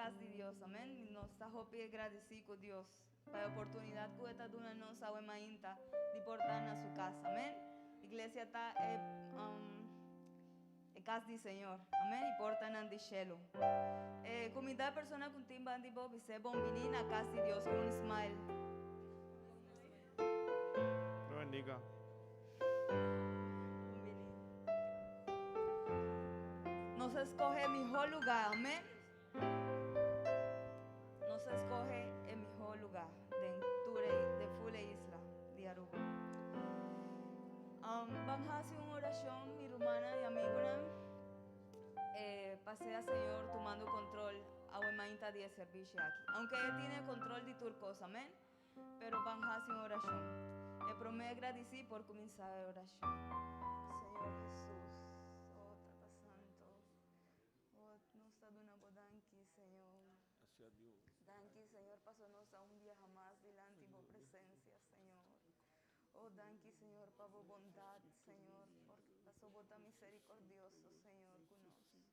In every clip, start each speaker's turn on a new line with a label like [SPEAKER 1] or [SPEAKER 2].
[SPEAKER 1] casa de Dios, amén. Nos está hopi agradecido con Dios para la oportunidad que esta duna nos sabe mainta de portar a su casa, amén. Iglesia está casa del Señor, amén. Y portan a cielo. Comunidad de personas con timba de bob y se bombinin a casa de Dios con un smile.
[SPEAKER 2] Lo bendiga.
[SPEAKER 1] Nos escoge el mejor lugar, amén. Nos escoge el mejor lugar de Fule Isla de Aruba. Vamos a hacer una oración, mi hermana y amigos. Pasé al Señor tomando control a la de servicio aquí. Aunque Él tiene control de turcos, amén. Pero vamos a hacer una oración. Me agradecí por comenzar la oración. Señor Jesús, oh Tata Santo, oh nos está dando bodanqui, Señor.
[SPEAKER 2] Gracias a Dios.
[SPEAKER 1] Danqui, Señor, pasó-nos a un día jamás delante de tu presencia, Señor. Oh, danqui, Señor, para tu bondad, Señor, porque pasó bota misericordioso, Señor, con nosotros.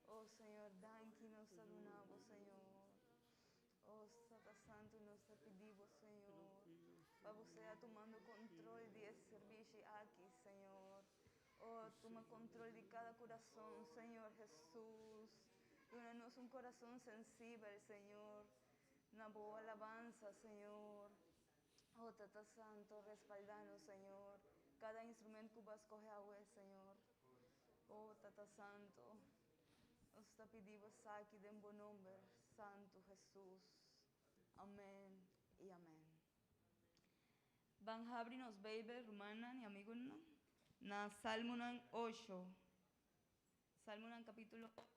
[SPEAKER 1] Oh, Señor, danqui nos adunamos, Señor. Oh, Tata Santo, nos te pedimos, Señor, para você tomando control de esse serviço aqui, Señor. Oh, toma control de cada corazón, Señor Jesús. Dónanos un corazón sensible, Señor. Una boa alabanza, Señor. Oh, Tata Santo, respaldanos, Señor. Cada instrumento que vas a escoger hoy, Señor. Oh, Tata Santo, nos te pedimos aquí de buen nombre, Santo Jesús. Amén y amén. Van a abrirnos, baby, hermana y amigos, ¿no? Na Salmo 8. Salmo capítulo 8.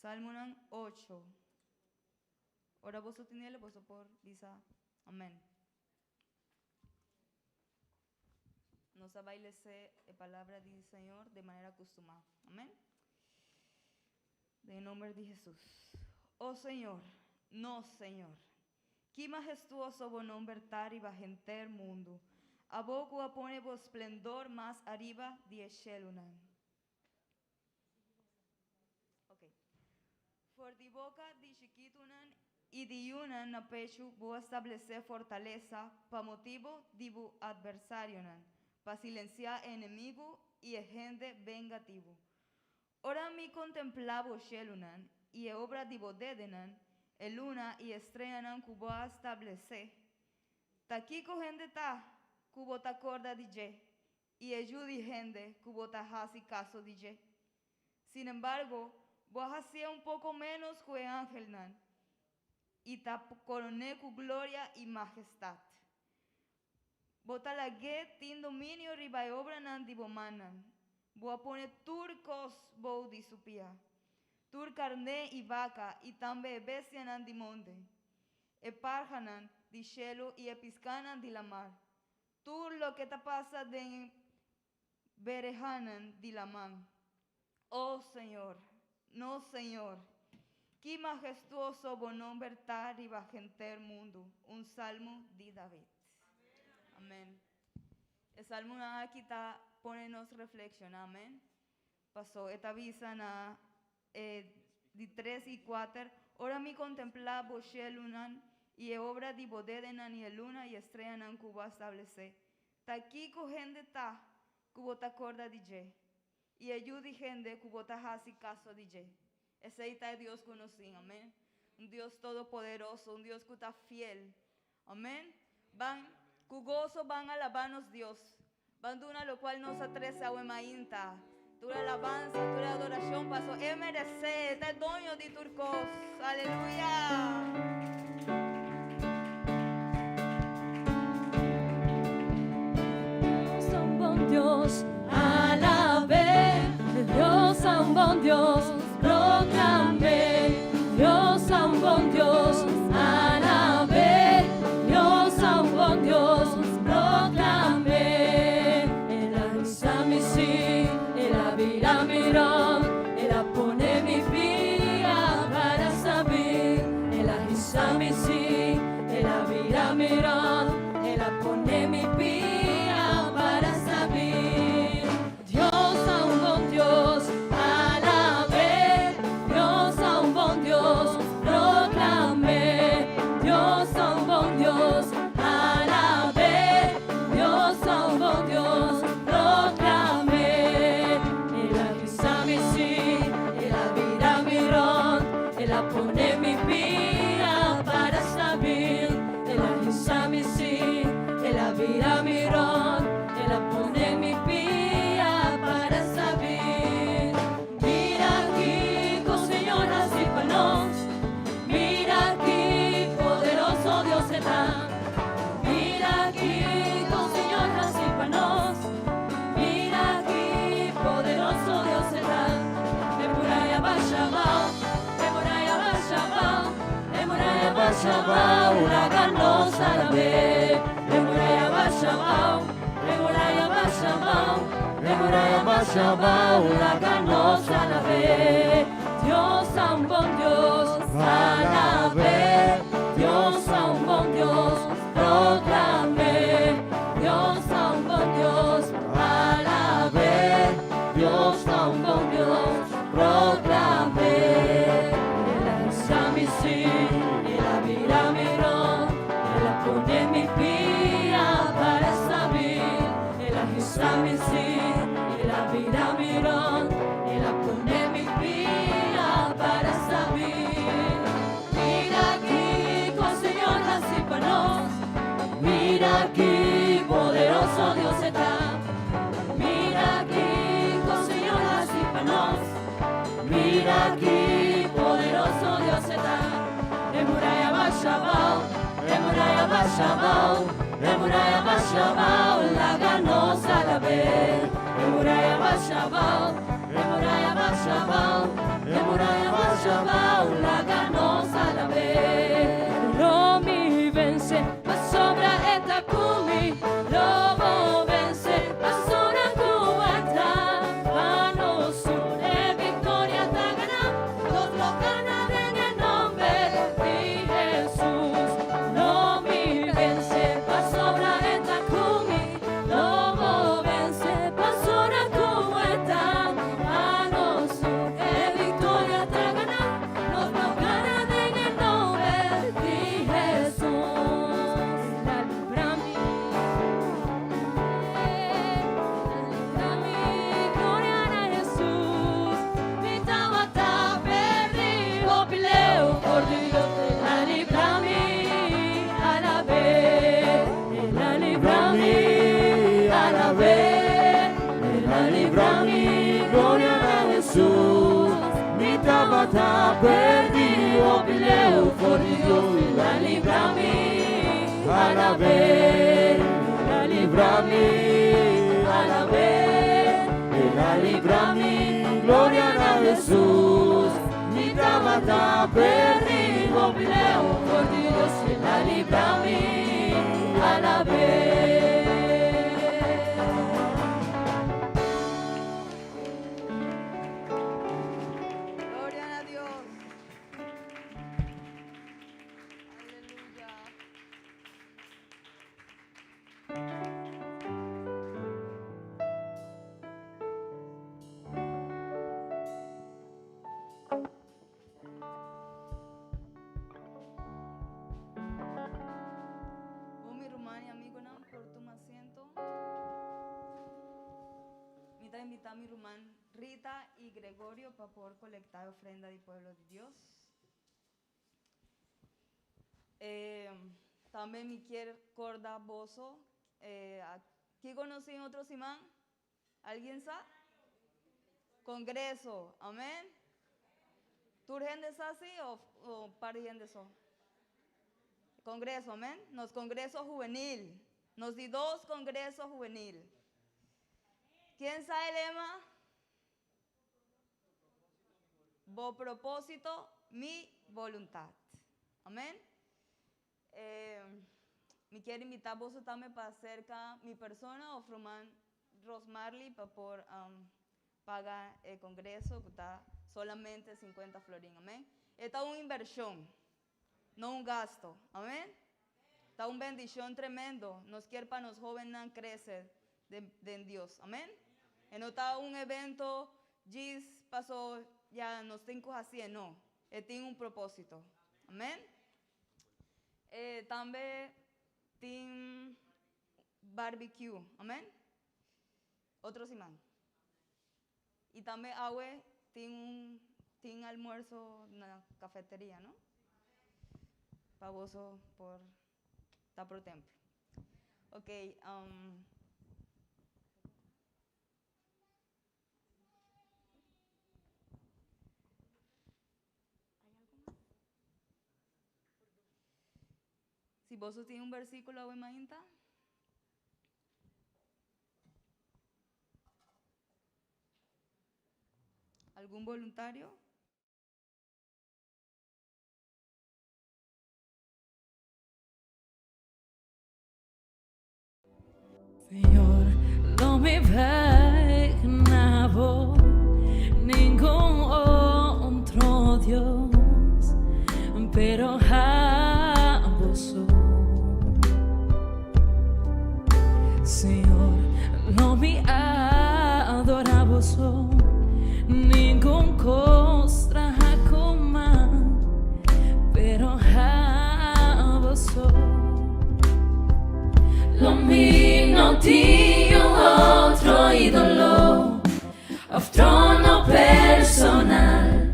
[SPEAKER 1] Salmo 8. Ora vos tenés vos por Lisa. Amén. Nos abailece la palabra del Señor de manera acostumada. Amén. En nombre de Jesús. Oh Señor, no Señor. Qué majestuoso vos nombre y bajenter mundo. A boco apone vos esplendor más arriba de Shelunan. Ok. For di boca de chiquitunan y de yunan na pecho vos establecer fortaleza pa motivo de bu adversarionan, pa silenciar enemigo y gente vengativo. Ora mi contemplavo Shelunan y obra de bodedenan, el luna y estrellanan cubo a establecer. Taquico gente ta, cubo ta corda de je, y ayudi gente cubo ta hasi caso de je. Sin embargo, vos hacía un poco menos que ángel nan, y ta coroné cu gloria y majestad. Bota la guet tin dominio riba obra nan di bomanan. Boa pone turcos bo di supia. Tur carne y vaca y tambe bestia nan di monte. E parjanan di cielo y episcanan di la mar. Tur lo que te pasa de berejanan di la man. Oh Señor, no Señor. Qué majestuoso nombre y bajenter mundo. Un salmo de David. Amén. El salmo aquí está ponernos reflexión. Amén. Pasó esta visa na de 3 y 4. Ahora mi contemplar boche lunan y obra de bodedenan y luna y estrella nan cuba establecer. Ta aquí cogende ta cubo ta corda de je. Y ayudi gente cubo ta hasi caso de je. Ese está Dios conocido, amén. Un Dios todopoderoso, un Dios que está fiel. Amén. Van, con gozo van a alabarnos Dios. Van duna lo cual nos atrece a Wemainta. Tu alabanza, tu adoración pasó. Merece, está el dueño de turcos. Aleluya.
[SPEAKER 3] Dios a un buen Dios, alabé. Dios a un buen Dios, proclamé. Dios a un buen Dios, alabé. Dios a un buen Dios, proclamé. El alza mi sí, el abrirá mi ram, el pone mi vida para saber. El alza mi sí, el abrirá mi ram, pone mi pia para saber, ela sabe se, ela vira mirón, ela pone mi pia para saber. Mira aquí, con Señor así para nos, mira aquí, poderoso Dios está. Mira aquí, con Señor así para nos, mira aquí, poderoso Dios está. Emuraya va Shabbat, Emuraya va Shabbat, Emuraya va Shabbat, huraganos a la vez. Emuraya va Shabbat, Emuraya va Shabbat, Emuraya va Shabbat, huraganos a la vez. Dios a un buen Dios, a la vez. Dios a un buen Dios, proclamé. Dios a un buen Dios, a la vez. Dios a un buen Dios, proclamé. Ela sabe se, ela vira mirón, ela pone mi pia para saber. Ela sabe se, ela vira mirón, ela pone mi pia para saber. Mira aquí, con Señor así para nos, mira aquí, poderoso Dios está. Mira aquí, con Señor así para nos, mira aquí, poderoso Dios está. Emuraya va Shabbat, Emuraya va Shabbat, Emuraya va Shabbat, la ganos a la vez. Emuraya va Shabbat, Emuraya va Shabbat, Emuraya va Shabbat, la ganos a la vez. No mi vence, ma sobra esta kumi, lobo vence, ma sobra cubata, manos une victoria ta gana, nos lo gana en el nombre de Jesús. No mi vence, ma sobra esta kumi, lobo vence, ma sobra cubata, manos une victoria ta gana, nos lo gana en el nombre de Jesús. La libra mi, gloria a Jesús. Mi tabata perdido, pileo por Dios. La libra mi, a la vez. La libra mi, a la vez. La libra mi, gloria a Jesús. Mi tabata perdido, pileo por Dios. La libra mi, a la vez. La libra mi, a la vez. La libra mi, gloria a Jesús. Mi tabata perdido, pileo por Dios. La libra mi, a la vez.
[SPEAKER 1] Gloria a Dios. Aleluya. Oh, mi hermana y amigo, ¿no? Por tu asiento. Mita invita a mi hermano Rita y Gregorio para poder colectar ofrenda del pueblo de Dios. También me quiere corda bozo. Aquí conocí otro simán. ¿Alguien sabe? Congreso. Amén. ¿Tú gente así o par gente so? Congreso, amén. Nos congreso juvenil. Nos di 2 congresos juvenil. ¿Quién sabe el lema? Bo propósito, mi voluntad. Amén. Me quiero invitar vos también para acerca mi persona o Fruman Rosmarley para por pagar el congreso que está solamente 50 florín. Amén. Esta es una inversión, no un gasto. Amén. Está una bendición tremendo. Nos quiere para los jóvenes crecer de Dios. Amén. No está un evento, Gis pasó, ya nos tengo así, no. Tiene un propósito. Amén. También tiene barbecue. Amén. Otro simán. Y también Awe tiene un tienen almuerzo en la cafetería, ¿no? Famoso por templo. Ok, ¿hay algo más? Si vos tiene un versículo a imaginta. ¿Algún voluntario?
[SPEAKER 3] Señor, no me imaginaba ningún otro Dios, pero a vos, Señor, no me adoraba ningún costra coma, pero a vos. Lo mío no tiene otro ídolo, otro no personal.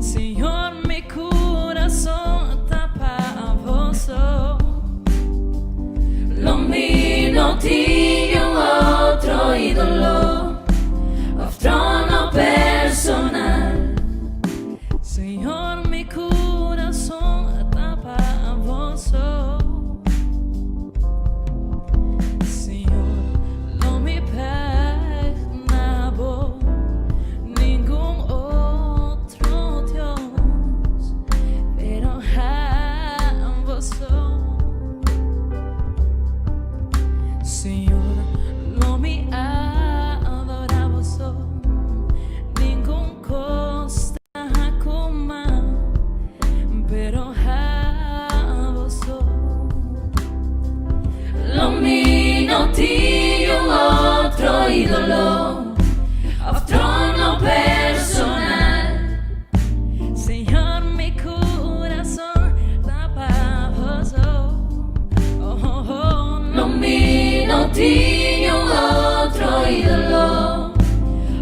[SPEAKER 3] Señor, mi corazón está para vos. Lo mío no tiene otro ídolo, otro no personal. Señor, mi corazón está para vos. Ídolo, otro no personal. Señor, mi corazón está para vos. Lo mío no tiene otro ídolo,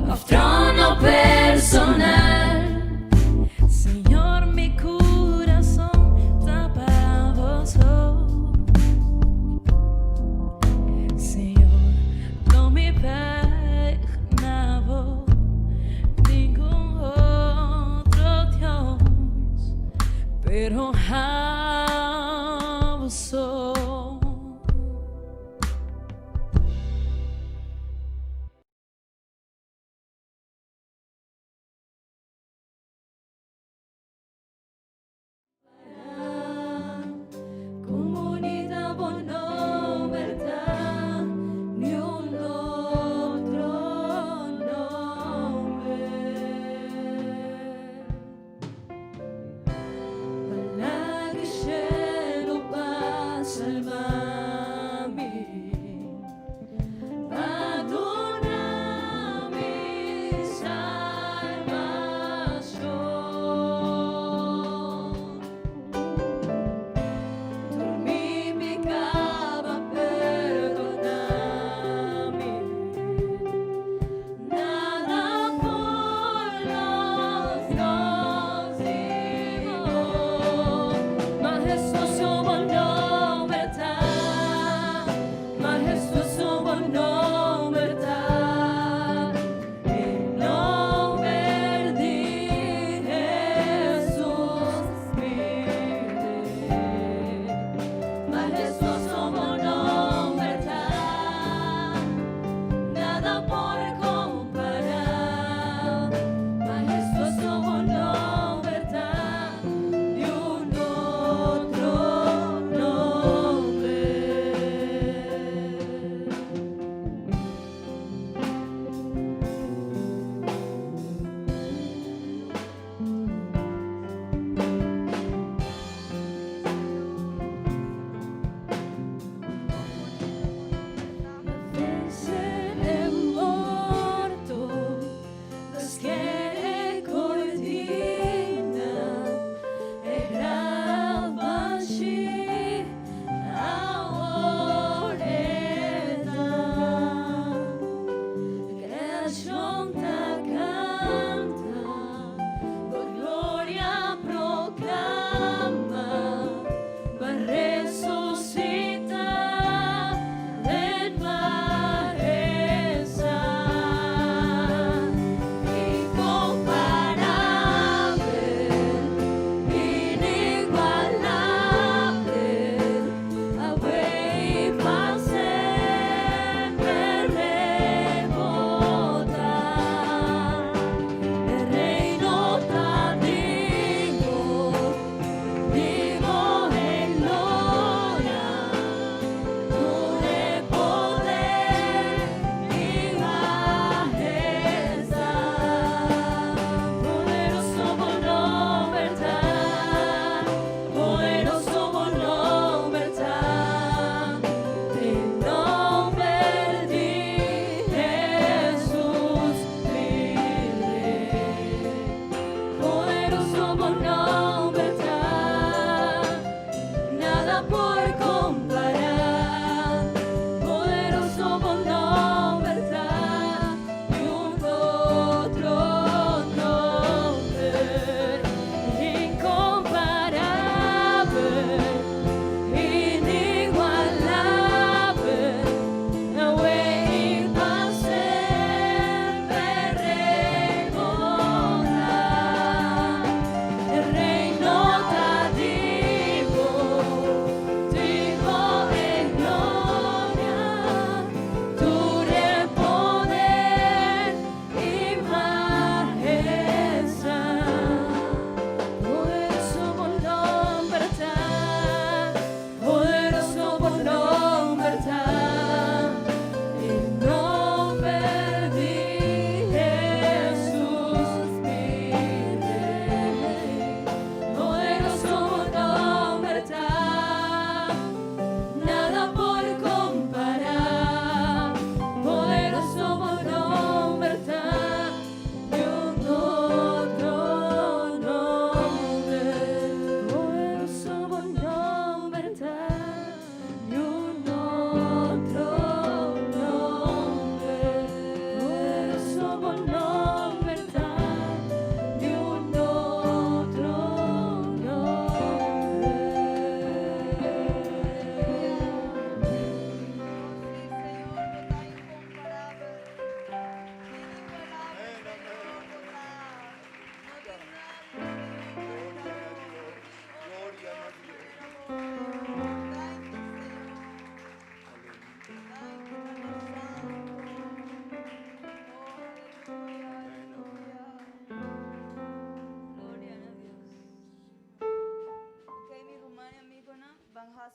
[SPEAKER 3] otro no personal. Señor, mi corazón está para vos. Pero abuso. Comunidad bono verdad, ni un otro nombre. Majestuoso, no verdad, y un otro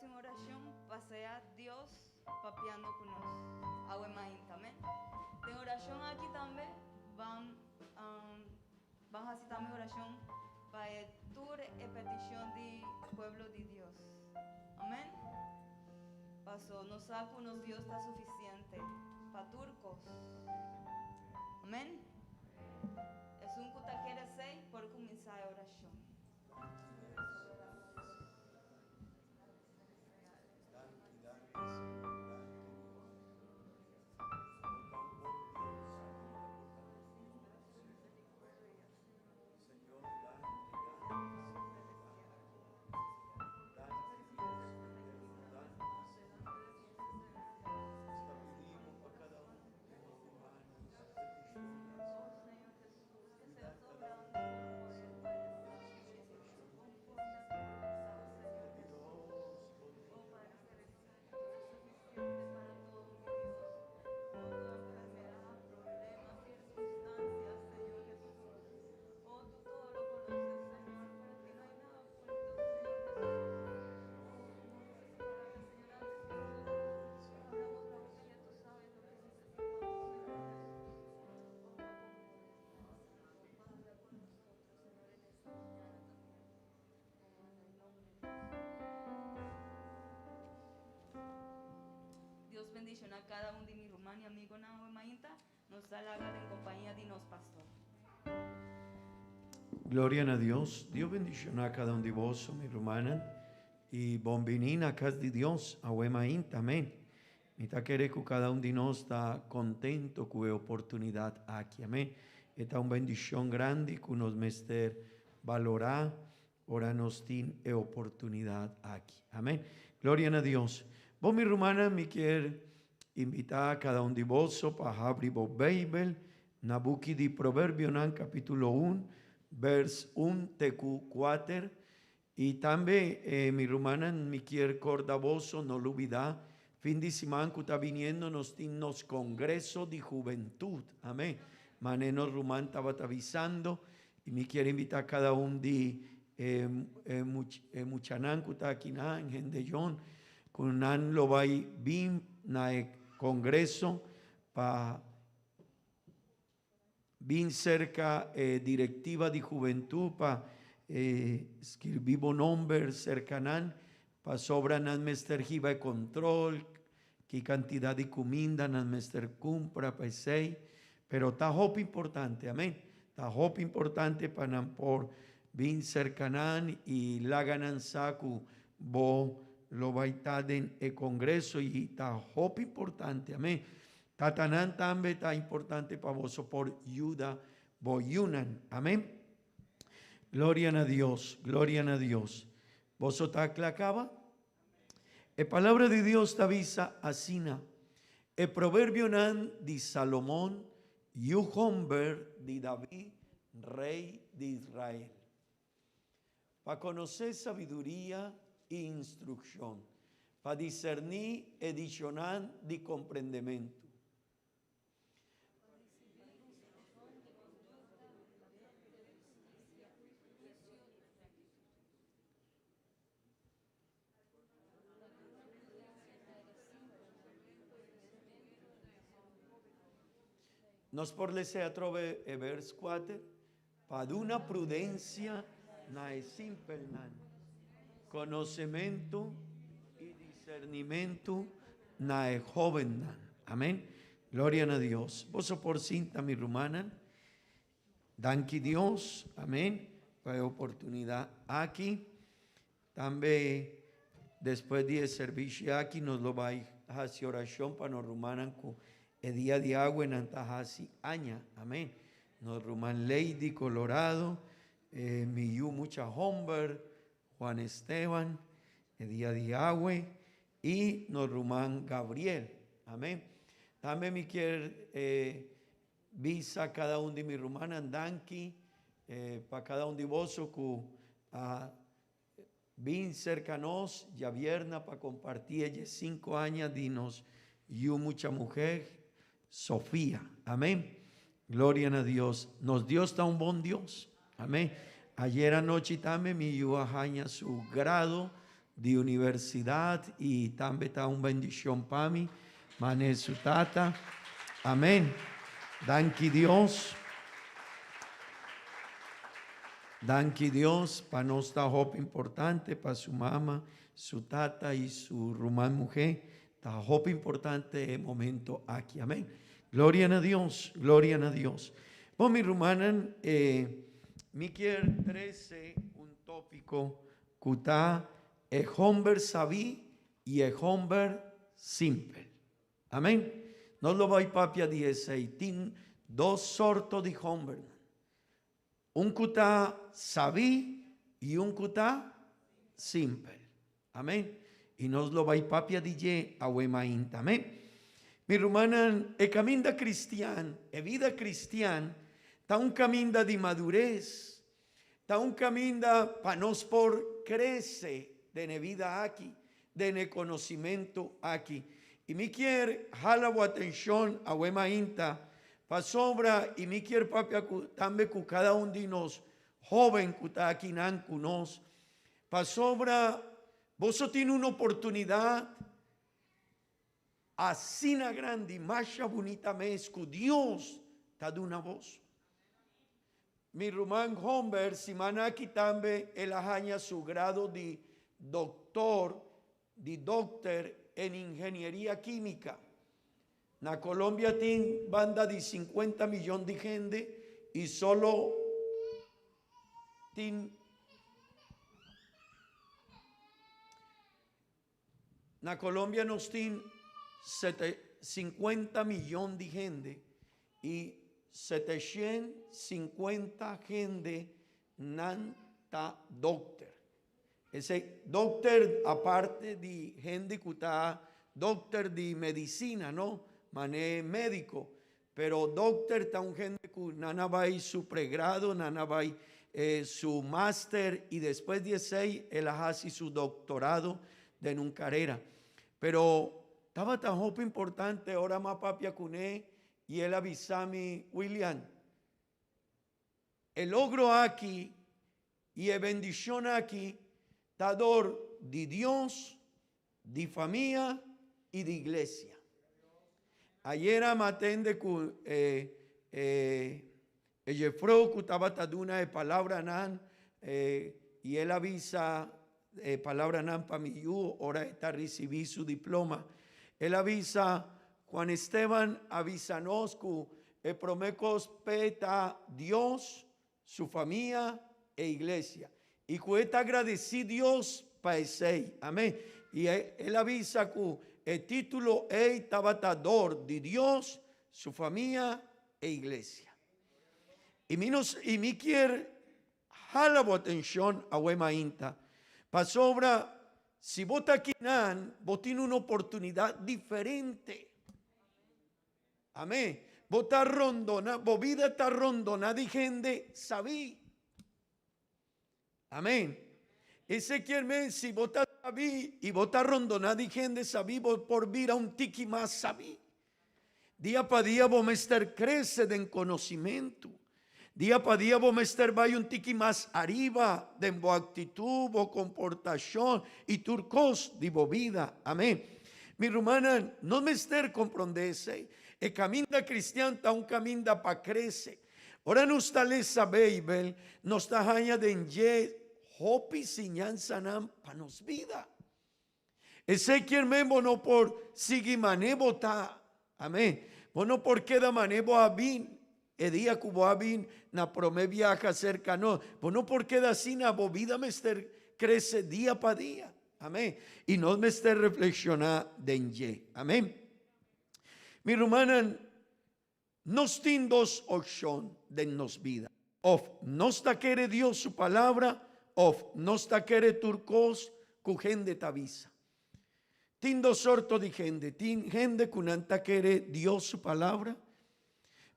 [SPEAKER 1] en oración, pasea Dios papiando con nos. Agua maíz también. En oración aquí también van a hacer también oración para el tour y petición del pueblo de Dios. Amén. Pasó, nos saco, nos Dios está suficiente. Para turcos. Amén. Es un cutaquere 6 por comenzar la oración. Dios bendición a cada uno de mi hermano y amigo Nahuel Mainta. Nos da la gana en compañía de nos pastor.
[SPEAKER 4] Gloria a Dios. Dios bendicionar a cada uno de vos, mi hermana. Y bonvenina a casa de Dios, a Mainta. Amén. Me está querendo que cada uno de nós está contento con la oportunidad aquí. Amén. Esta es una bendición grande que nos mester valorar. Ahora nos tiene la oportunidad aquí. Amén. Gloria a Dios. Vos, mi hermana, me quiero invitar a cada uno de vos para abrir la Biblia, na book de Proverbios, capítulo 1, vers 1 TQ 4. Y también, mi hermana, me quiero recordar vos, no lo olvidar, fin de semana que está viniendo, nos congreso de juventud. Amén. Maneno Rumán estaba avisando y me quiero invitar a cada uno de muchanán que está aquí en Gendellón. Kunan lo va bien na congreso para bien cerca directiva de juventud para escribir nombre cercanan para sobra nan mester jiva control qué cantidad de comida nan mester compra para sei pero está hop importante amén está hop importante para nan por bien cercanan y la gananza ku bo lo va a estar en el congreso y está hop importante, amén. Tatanán también está importante para vos por ayuda, boyunan, amén. Gloria a Dios, gloria a Dios. ¿Vos está clacaba? La palabra de Dios te avisa asina. El proverbio nan de Salomón, Yuhomber de David, rey de Israel. Para conocer sabiduría e instrucción, para discernir edicionar de comprendimiento. Nos por lese a trove e vers 4, para una prudencia na es simple nan. Conocimiento y discernimiento na es joven nan. Amén. Gloria a Dios. Vos por cinta mi rumana. Danki Dios. Amén. Para la oportunidad aquí. También después de servicio aquí nos lo va a hacer oración para nos rumanan con el día de agua en Antajasi aña. Amén. Nos ruman Lady Colorado. Mi yu mucha homber. Juan Esteban, el día de agua y nos ruman Gabriel. Amén. También me quiero visa cada uno de mi rumana danki para cada uno de vos que bien cercanos ya vierna para compartir ella 5 años de nos yu mucha mujer Sofía. Amén. Gloria a Dios. Nos Dios está un buen Dios. Amén. Ayer anoche también me dio a su grado de universidad y también está una bendición para mí, mané su tata. Amén. Danke Dios. Danke Dios para nuestra hope importante, para su mamá, su tata y su rumán mujer. Está hope importante el momento aquí. Amén. Gloria a Dios, gloria a Dios. Bueno, mi rumanan, mi quiero 13 un tópico que está el hombre sabí y el hombre simple. Amén. No lo voy papia 16. Tiene dos sortos de hombre. Un que está sabí y un que está simple. Amén. Y nos lo voy papia DJ a Wemain. Amén. Mi rumanan, el camino cristiano, la vida cristiana, está un camino de madurez, está un camino para nos por crece de la vida aquí, de conocimiento aquí. Y me quiere jalar la atención a Wemainta, para sobra, y me quiere papia también con cada uno de nos joven que está aquí con nos, para sobra, vos tiene una oportunidad así na grande, más bonita mes que Dios está de una voz. Mi rumán Homber, si man aquí también, él aña su grado de doctor en ingeniería química. Na Colombia tiene banda de 50 millones de gente y solo tiene na Colombia nos tiene 50 millones de gente y 750 gente nanta doctor. Ese doctor, aparte de gente que está doctor de medicina, ¿no? Mané médico, pero doctor está un gente que nana va su pregrado, nana va su máster y después de 6 él hace su doctorado de una carrera. Pero estaba tan hope importante, ahora más papia cuné y él avisami, William, el logro aquí y el bendición aquí, dador de Dios, de familia y de iglesia. Ayer matende con Jeffro que estaba taduna de palabra nan y él avisa palabra nan para mi ahora está recibí su diploma. Él avisa, Juan Esteban avísanos que promecos peta Dios, su familia e iglesia. Y que está agradecido Dios para ese. Amén. Y él avisa que el título es tabatador de Dios, su familia e iglesia. Y mi quiere jala la atención a Wemainta. Para sobra. Si vos estás aquí, vos tienes una oportunidad diferente. Amén. Vos estás rondona, vos vida está rondona de gente, sabí. Amén. Ese quiere si vos estás sabí y vos estás rondona de gente, sabí, vos por vida un tiki más sabí. Día para día vos me estar crece en conocimiento. Día para día vos me estar vaya un tiki más arriba de bo actitud, bo comportación y turcos de bo vida. Amén. Mi rumana, no me estar comprendese. El camino cristiano está un camino para crecer. Ahora no está lesa Bible, no está hanya de enje, hopi sinyanza nam para nos vida. Ese quien membo no por sigi manebo ta. Amén. Bueno, por queda manebo abin. El día que abin na prome viaja cerca no. Bueno, por queda así na vida me esté crece día para día. Amén. Y no me esté reflexionar de enje. Amén. Mi hermana, nos tiene dos opciones de nos vida. Of no está quiere Dios su palabra, of no está quiere turcos que gente te avisa. Tiene dos sortos de gente. Tiene gente que no quiere Dios su palabra,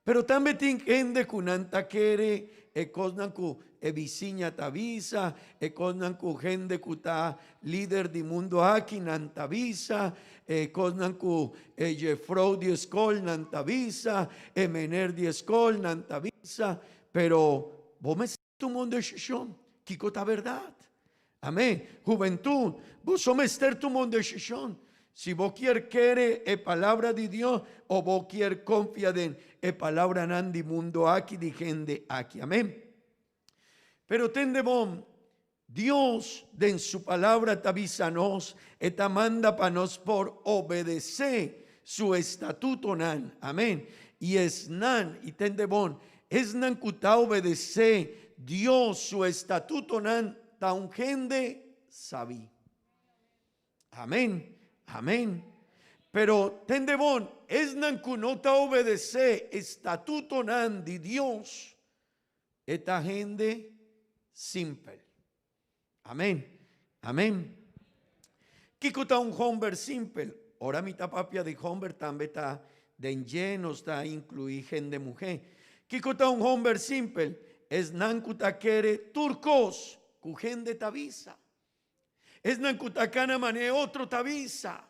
[SPEAKER 4] pero también tiene gente que no quiere cosas que vecina te avisa, cosas que gente que está líder del mundo aquí no te avisa, cosas que Jeffro de escuela no te avisa, Mener de escuela no te avisa, pero vos me tu mundo decisión, que es la verdad. Amén. Juventud, vos somester tu decisión. Si vos querer palabra de Dios o vos confiar en palabra nandi mundo aquí de gente aquí. Amén. Pero tende bom, Dios en su palabra te avisa nos, eta manda para nos por obedecer su estatuto nan. Amén. Y es nan, y tende bom, es nan kuta obedecer Dios su estatuto nan, ta un gente sabí. Amén. Amén. Pero tende bon, es nan kunota obedecer estatuto nan de Dios, esta gente simple. Amén. Amén. Kikuta un hombre simple. Ahora mi tapapia de hombre también está de lleno, está incluir gente mujer. Kikuta un hombre simple. Es nan kuta quiere turcos, ku gente tavisa. Es nan kuta kana mane otro tavisa.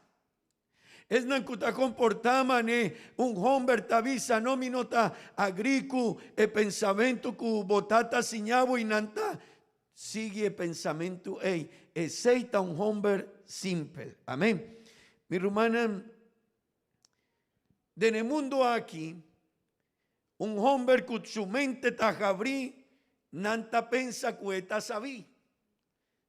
[SPEAKER 4] Es nan kuta comporta mane un hombre tavisa no minota agricu e pensamento ku botata siñavo y nanta. Sigue pensamiento, aceita un hombre simple. Amén. Mi hermana, en el mundo aquí, un hombre con su mente tajabrí, nanta pensa que está sabí.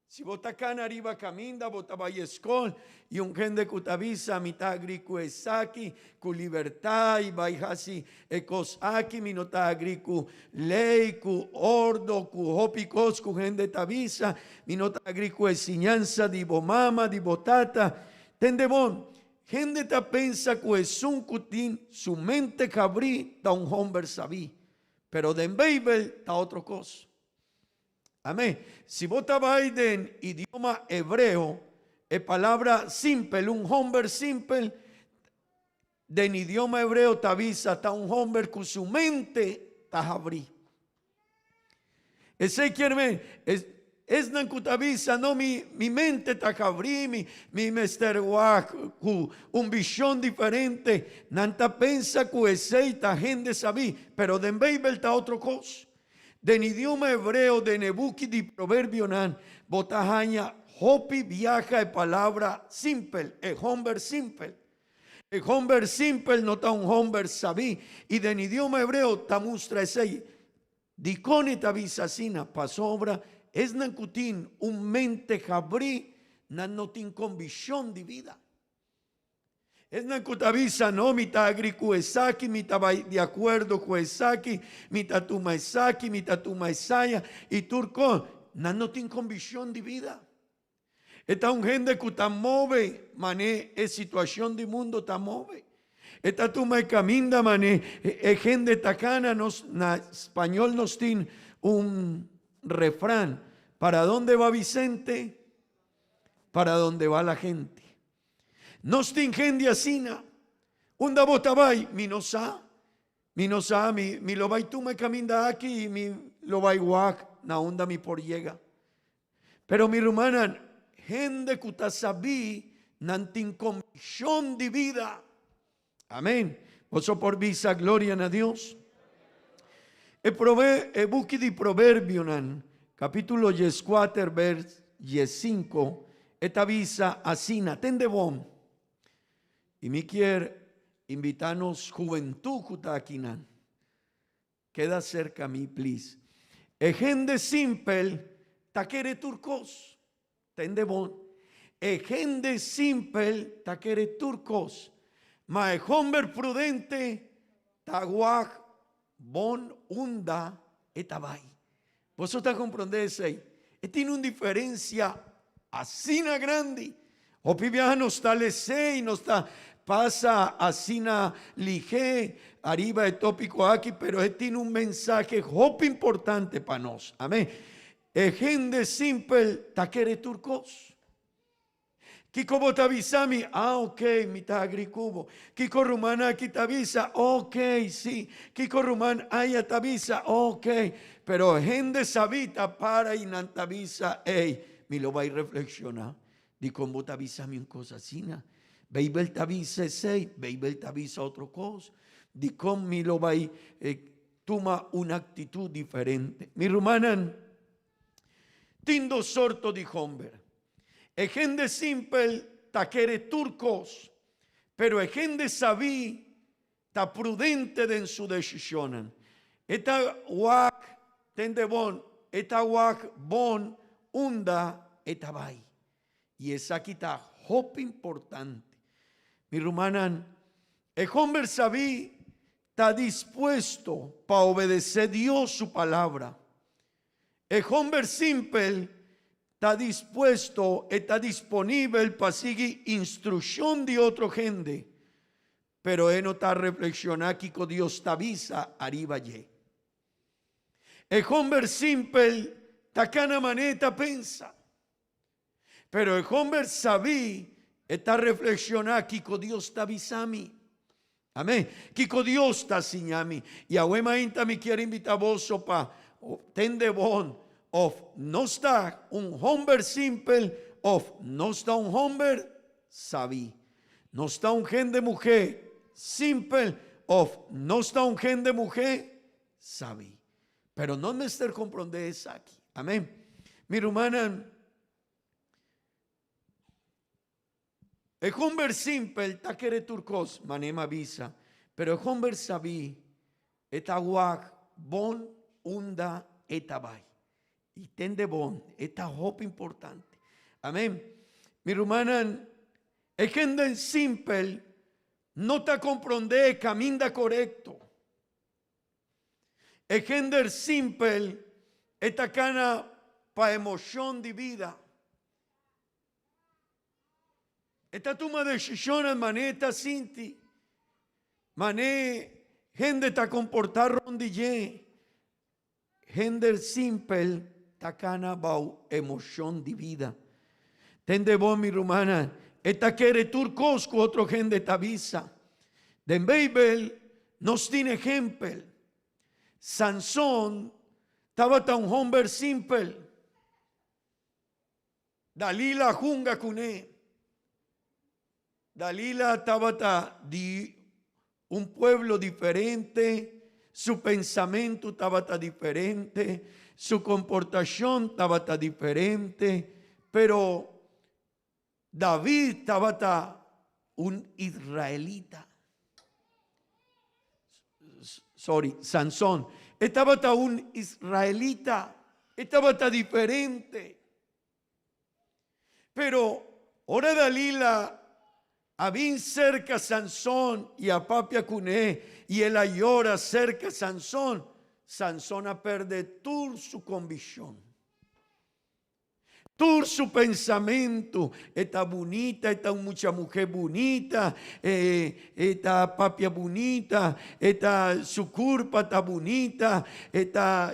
[SPEAKER 4] Si vota acá arriba caminda, vota vayescol, y un gente que avisa mitad agricu esaki, cu libertad, y vayasi ecos aquí, minota agricu ley, cu ordo, cu hopicos, cu gente tavisa, minota agricu enseñanza, di bomama, di botata, tendebon, gente ta pensa que es un cutín, su mente cabrí, ta un hombre sabí, pero de en Bible ta otro cosa. Amén. Si vos estabas en idioma hebreo, es palabra simple, un hombre simple, de en idioma hebreo te avisa, está un hombre con su mente está abrí. Ese quiere ver, es nan que te avisa, no, mi mente está abrí, mi Mr. Waku, un visión diferente, nanta pensa que ese está gente sabí, pero de en Bible está otra cosa. De idioma hebreo, de Nebuki di proverbio nan, botajaña, hopi viaja de palabra simple, el hombre simple. El hombre simple no está un hombre sabí. Y de idioma hebreo, tamustra ese, dicone tavisasina, pasobra, es nancutín, un mente jabrí, nan no tin convicción de vida. Es nankutavisa no mita agricu esaki, mita de acuerdo con esaki, mita tuma esaki, mita tuma esaya y turco, no tiene convicción de vida. Esta un gente que ta move, mané, es situación de mundo ta move. Esta tuma caminda, mané, es gente tacana, na español nos tiene un refrán. ¿Para dónde va Vicente? Para dónde va la gente. Nos tingendi asina, unda botabay, mi no sa, mi lo bay tú me caminda aquí y mi lo bay guac, na onda mi por llega. Pero mi hermana, gente kutasabí, nantin convicción de vida. Amén. Oso por visa, gloria a Dios. E buki di proverbio nan, capítulo 4, vers 5, esta visa asina, tende bom. Y me quiere invitarnos juventud kutakinan. Queda cerca a mí, please. Gente simple, taquere turcos. Tende bon. Gente simple, taquere turcos. Ma hombre prudente, taguaj, bon unda, etabay. Vosotros comprendéis, tiene una diferencia así grande. O pibiaja nos talese y nos pasa así lige arriba de tópico aquí, pero tiene un mensaje hop importante para nos. Amén. Gente simple, taquere turcos. Kiko botavisami, ok, mitad agricubo. Kiko rumana aquí te avisa, ok, sí. Kiko rumán haya te avisa, ok. Pero gente sabita para y nantavisa, me lo va a reflexionar. Di como te avisa mi cosa así, Bible te avisa ese, Bible te avisa otra cosa. Di como mi lo va a toma una actitud diferente. Mi hermana, tindo sorto di homber. E gente simple ta quere turcos, pero e gente sabí ta prudente en su decisión. Esta wak tende bon, esta wak bon unda eta bai. Y esa aquí está hop importante. Mi rumanan, el hombre sabí está dispuesto para obedecer Dios su palabra. El hombre simple está dispuesto, está disponible para seguir instrucción de otra gente. Pero él no está reflexionando que con Dios te avisa arriba allí. El hombre simple está cada manera pensa. Pero el hombre sabí está reflexionando que con Dios te avisa a mí. Amén. Que con Dios está señami. Y a Wemainta me quiere invitar a vos para tende bon of no está un hombre simple of no está un hombre sabí. No está un gen de mujer simple of no está un gen de mujer sabí. Pero no me estar comprender eso aquí. Amén. Mi hermana, el hombre simple ta quere turcos manema visa, pero el hombre sabí eta guag bon unda eta bai. Y tende bon eta hop importante. Amén. Mi hermana, el gente simple no te comprende camina correcto. El gente simple esta cana pa emoción de vida. Esta toma de decisión maneta sinti. Mané gente ta comportar rondille. Gente simple ta cana bau emoción de vida. Tende bon mi rumana. Esta quiere turcos con otro gente ta visa. Den Bible nos tiene ejemplo. Sansón estaba tan un hombre simple. Dalila junga cuné. Dalila estaba de un pueblo diferente, su pensamiento estaba diferente, su comportación estaba diferente, pero David estaba un israelita. Sansón estaba un israelita, estaba diferente. Pero ahora Dalila había cerca a Sansón y a Papia Cuné y él llora cerca a Sansón. Sansón a perder toda su convicción. Todo su pensamiento. Esta bonita, esta mucha mujer bonita, esta papia bonita, esta su culpa está bonita,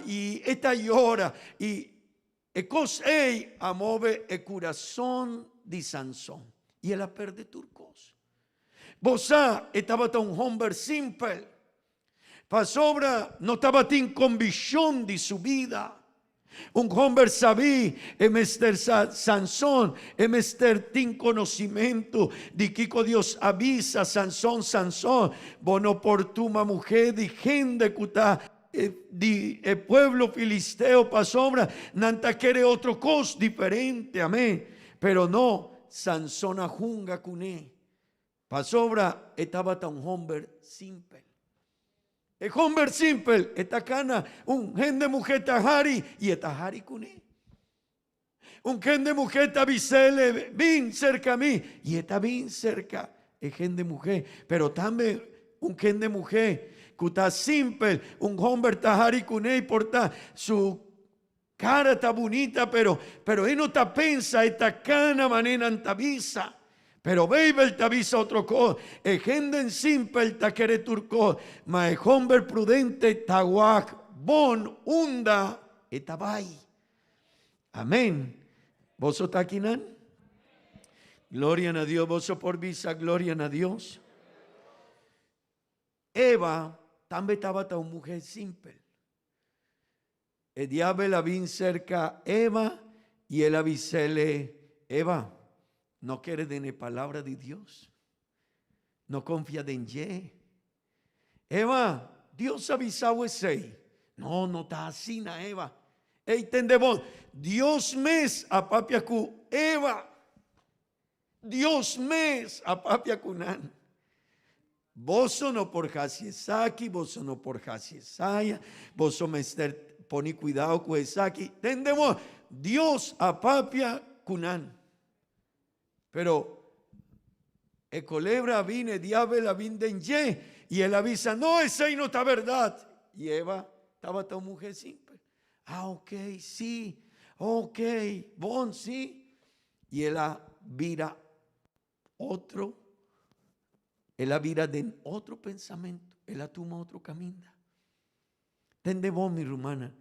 [SPEAKER 4] y esta llora. Y cos'ei amove el corazón de Sansón. Y él a perde turcos. Bosá estaba tan un hombre simple. Pasobra no estaba sin convicción de su vida. Un hombre sabí, emester Sansón, emester tin conocimiento de que Dios avisa Sansón, bono por tu mujer de gente que está de pueblo filisteo pasobra, nanta quiere otro cos diferente, amén. Pero no. Sansón a junga cuné. Pasobra estaba tan un hombre simple. El hombre simple esta cana un gente mujer tajari y tajari cuné. Un gente mujer tabisele bien cerca a mí y está bien cerca el gente mujer. Pero también un gente mujer que está simple, un hombre tajari cuné y porta su cara está bonita, pero él no te pensa esta cana manera antavisa. Pero baby el avisa otro cosa. El gente simple ta quiere turco, ma el hombre prudente taguac bon unda etabai. Amén. ¿Vos está aquí, nan? Gloria a Dios. Vos por visa, gloria a Dios. Eva también estaba tan mujer simple. El diablo la vin cerca Eva y él avisele, Eva, no quiere de la palabra de Dios. No confía en ye. Eva, Dios avisaba ese. No está así, Eva. Ey, tendemos, Dios mes a papia ku Eva. Dios mes a papia kunan. Vos no por Hasiesaki, vos no por Hasiesaya, vos me poni cuidado con Esaki. Tendemos Dios a papia kunan. Pero el culebra vine, diablo vinde en ye, y él avisa, no, esa no está verdad. Y Eva estaba tan mujer simple. Ok, sí, ok, bon, sí. Y él vira otro, él vira de otro pensamiento, él toma otro camino. Tende vos, mi hermana,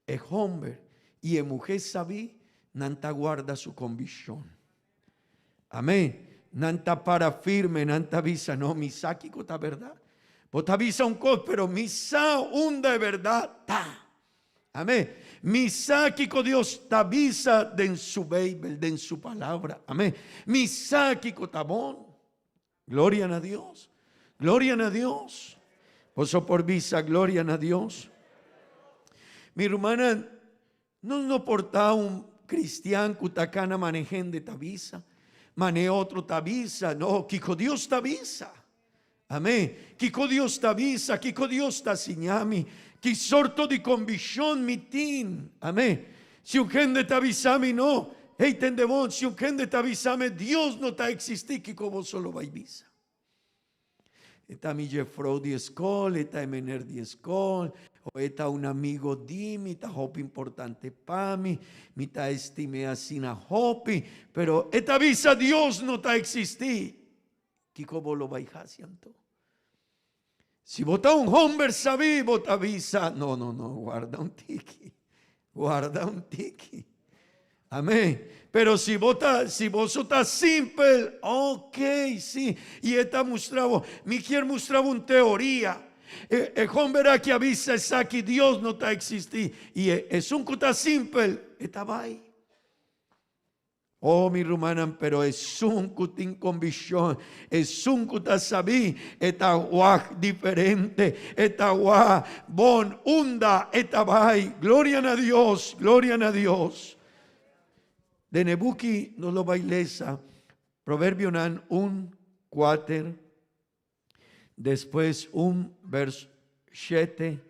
[SPEAKER 4] el hombre y el mujer sabí, nanta guarda su convicción. Amén. Nanta para firme, nanta avisa, no, mi sáquico está verdad. Vos te avisa un cos, pero mi sa hunda de verdad, ta. Amén. Mi sáquico Dios te avisa de en su Bible, de en su palabra. Amén. Mi sáquico tabón. Gloria a Dios. Gloria a Dios. Vos por visa, gloria a Dios. Mi hermana, no porta un cristiano cutacana manejen de tabisa. Mane otro tabisa. No, Kiko Dios tabisa. Amén. Kiko Dios tabisa. Kiko Dios ta signami. Che sorto di convicción mitin. Amén. Si un gente te avisame, no. Hey, tendevon, si un gente te avisame, Dios no te existí, que como solo va y visa. Eta mi Jeffro di escol, eta emener di escol, o eta un amigo di, mi ta hopi importante pa mi ta estime asina hopi, pero eta avisa Dios no te existí, que como lo va y haciendo. Si vota un hombre sabí, vota avisa. No, guarda un tiki. Guarda un tiki. Amén. Pero si vos estás simple, ok, sí. Y esta mostraba, mi quiere mostraba una teoría. El hombre aquí avisa es que Dios no está existiendo. Y es un cosa simple, estaba ahí. Oh, mi hermana, pero es un cutín convicción, es un cuta sabí, esta guaj diferente, esta guaj bon, hunda, esta vai, gloria a Dios, gloria a Dios. De Nebuki no lo bailesa, Proverbio nan 1:4, después 1 verso 7,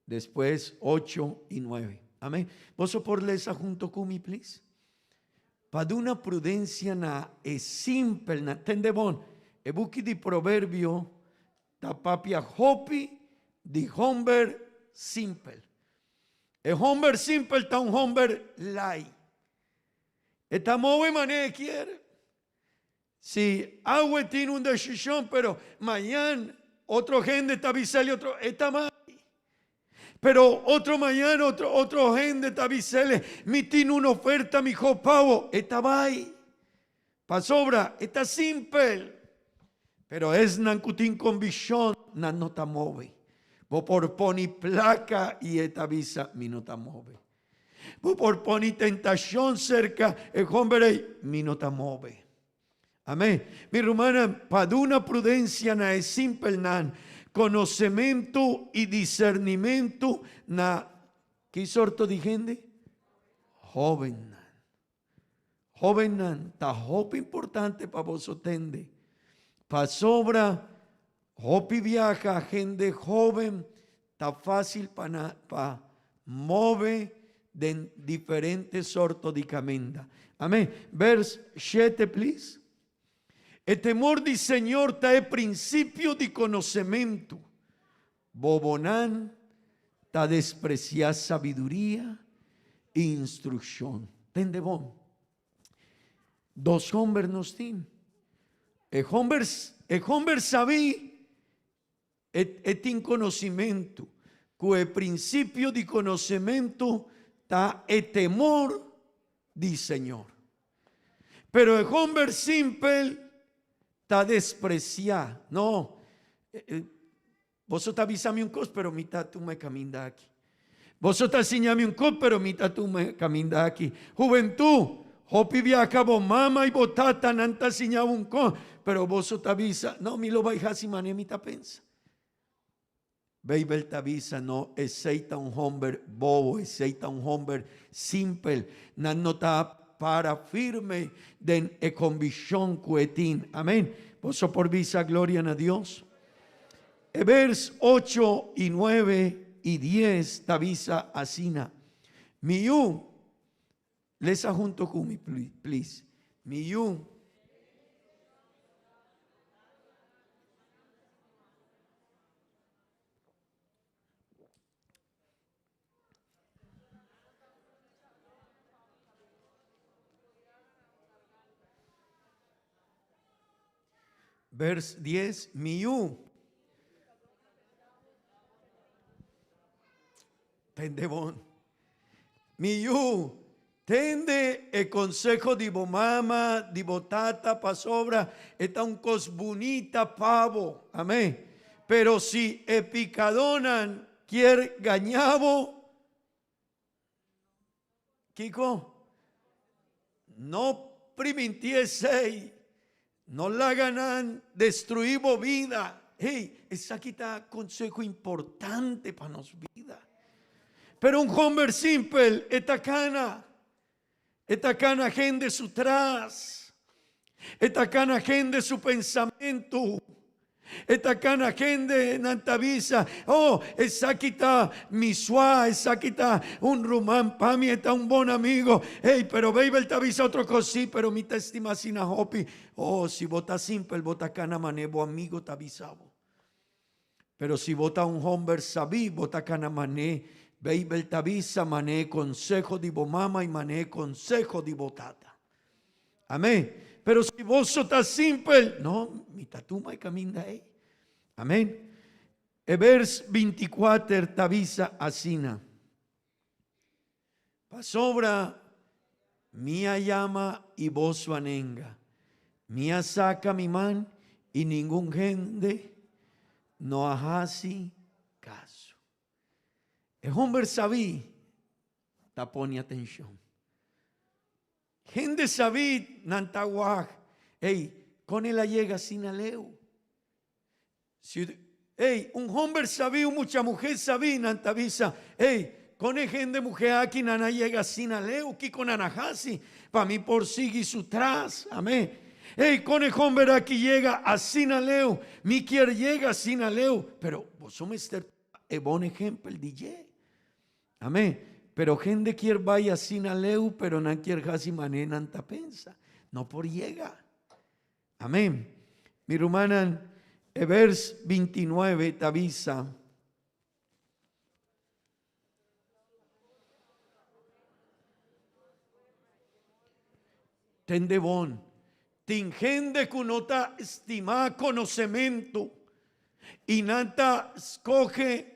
[SPEAKER 4] después 8 y 9. Amén. ¿Vos por lesa junto con mi, please? Para una prudencia na es simple na tendebon e buki di proverbio ta papia hopi di homber simple. E homber simple ta un homber lai. E ta move mané quiere. Si agua tiene una decisión, pero mañana otro gente ta avisale otro eta más. Pero otro mañana, otro gente te avisele, mi tiene una oferta, mi hijo pavo, esta va ahí. Pa sobra, esta simple. Pero es nancutín convicción, nan no ta move. Vos por poni placa y esta avisa, mi no ta move. Vos por poni tentación cerca, el hombre, mi no ta move. Amén. Mi hermana, para una prudencia na es simple nan. Conocimiento y discernimiento na ¿qué sorto de gente? Joven ta hopi importante para vos otende. Pa sobra hopi viaja gente joven ta fácil pa move de diferentes sortos de camenda. Amén. Verse 7, please. El temor del Señor ta es principio de conocimiento. Bobonan ta despreciar sabiduría e instrucción. Tendebón. Dos hombres nos tienen. El hombre sabí et conocimiento. Que el principio de conocimiento ta el temor del Señor. Pero el hombre simple ta despreciar. No. Vos te avisame un cos, pero mitad tú me caminas aquí. Vos te enseñame un cos, pero mitad tú me caminas aquí. Juventud, hopi viaja vos mamá y vos tata nanta enseñaba un cos, pero vos te avisa. No, mi lo vais a si mané mitad pensa. Baby Tavisa no aceita un hombre bobo, aceita un hombre simple, nan nota para firme den e convicción cuetín. Amén. Vos por visa gloria a Dios. Vers 8 y 9 y 10 Tavisa asina. Miyu, lesa junto con mi, please. Miyu. Vers 10, miyu. Tendebon. Miyu. Tende el consejo di bomama, di botata, pasobra, está un cos bonita pavo. Amén. Pero si epicadonan quier gañavo, Kiko, no primintiese. No la ganan, destruimos vida. Hey, esa aquí está consejo importante para nos vida. Pero un hombre simple, esta cana gente su tras, esta cana gente su pensamiento, esta cana gente nantavisa. Oh, esa aquí está mi suá, esa aquí está un rumán, para mí está un buen amigo. Hey, pero baby, él te avisa otro cosí, pero mi te estima sin hopi. Oh, si vota simple, vota cana manebo amigo te avisabo. Pero si vota un hombre sabí, vota cana mané, baby, él te avisa mané consejo de bomama y mané consejo de botata. Amén. Pero si vos sos simple, no, mi tatuma y camina ahí. Amén. Vers 24 tavisa asina. Pasobra mía llama y vos vanenga. Mía saca mi man y ningún gente no hajasi caso. El hombre sabí, tapone atención. Gente sabí, nantaguaj, hey, con él llega sin aleo. Hey, un hombre sabí, mucha mujer sabí, nantavisa, hey, con el gente mujer aquí nana llega sin aleo, que con anajasi, para mí por sigue su tras, amén. Hey, con el hombre aquí llega a sin aleo, mi quiere llega sin aleo, pero vos somos un buen ejemplo, el DJ, amén. Pero gente quiere vaya sin aleu, pero no quiere casi manera nanta pensa. No por llega. Amén. Mi hermana, vers 29 te avisa. Tendebón. Tingende kunota estima conocimiento. Y nanta escoge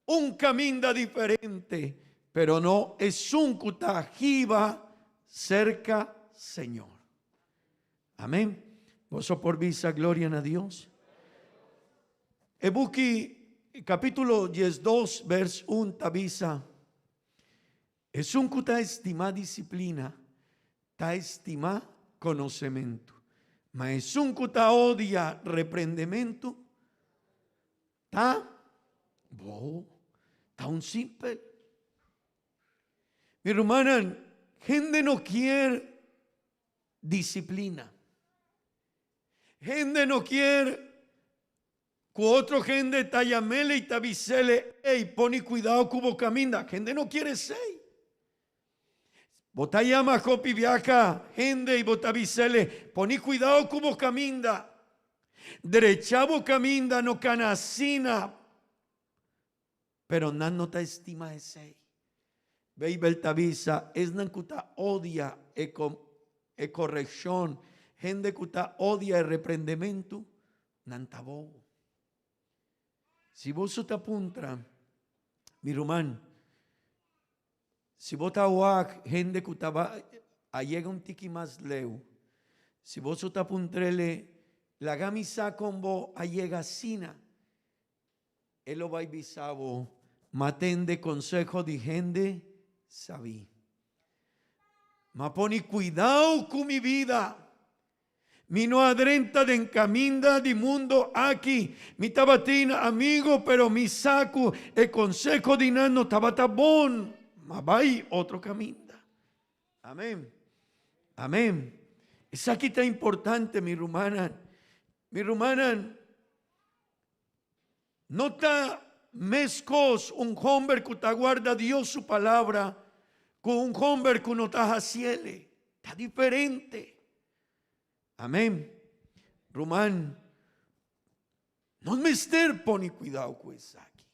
[SPEAKER 4] un camino diferente, pero no es un cutajiva cerca, Señor. Amén. Gozo por visa, gloria a Dios. Ebuki, capítulo 12, vers 1, tabisa. Es un cuta estima disciplina, ta estima conocimiento. Ma es un cuta odia reprendimiento, ta bo. Está un simple. Mi hermana, gente no quiere disciplina. Gente no quiere que otro gente tallamele y tavisele, ey, pone cuidado cubo camina. Gente no quiere ser. Botayama copi viaja, gente y botavisele, pone cuidado cubo camina. Derechavo camina no canasina. Pero no te estima ese. Baby tavisa es nankuta odia e corrección. Gente kuta odia el reprendimiento. Nantabo. Si vos te apuntra, mi rumán, si vos te aguak, gente kuta va a llega un tiki más leu. Si vos te apuntrele, la gamisa combo a llega sina. Él lo va a visabo. Maten de consejo de gente sabí. Ma poni cuidado con mi vida. Mi no adrenta de encaminda di mundo aquí. Mi tabatina amigo, pero mi saco e consejo di nano tabata bon. Ma vai otro caminda. Amén. Amén. Esa aquí está importante, mi rumana. Mi rumana. No está mezcos un hombre que te guarda Dios su palabra con un hombre que no está haciele. Está diferente. Amén. Román, no me mister poni cuidado con eso aquí.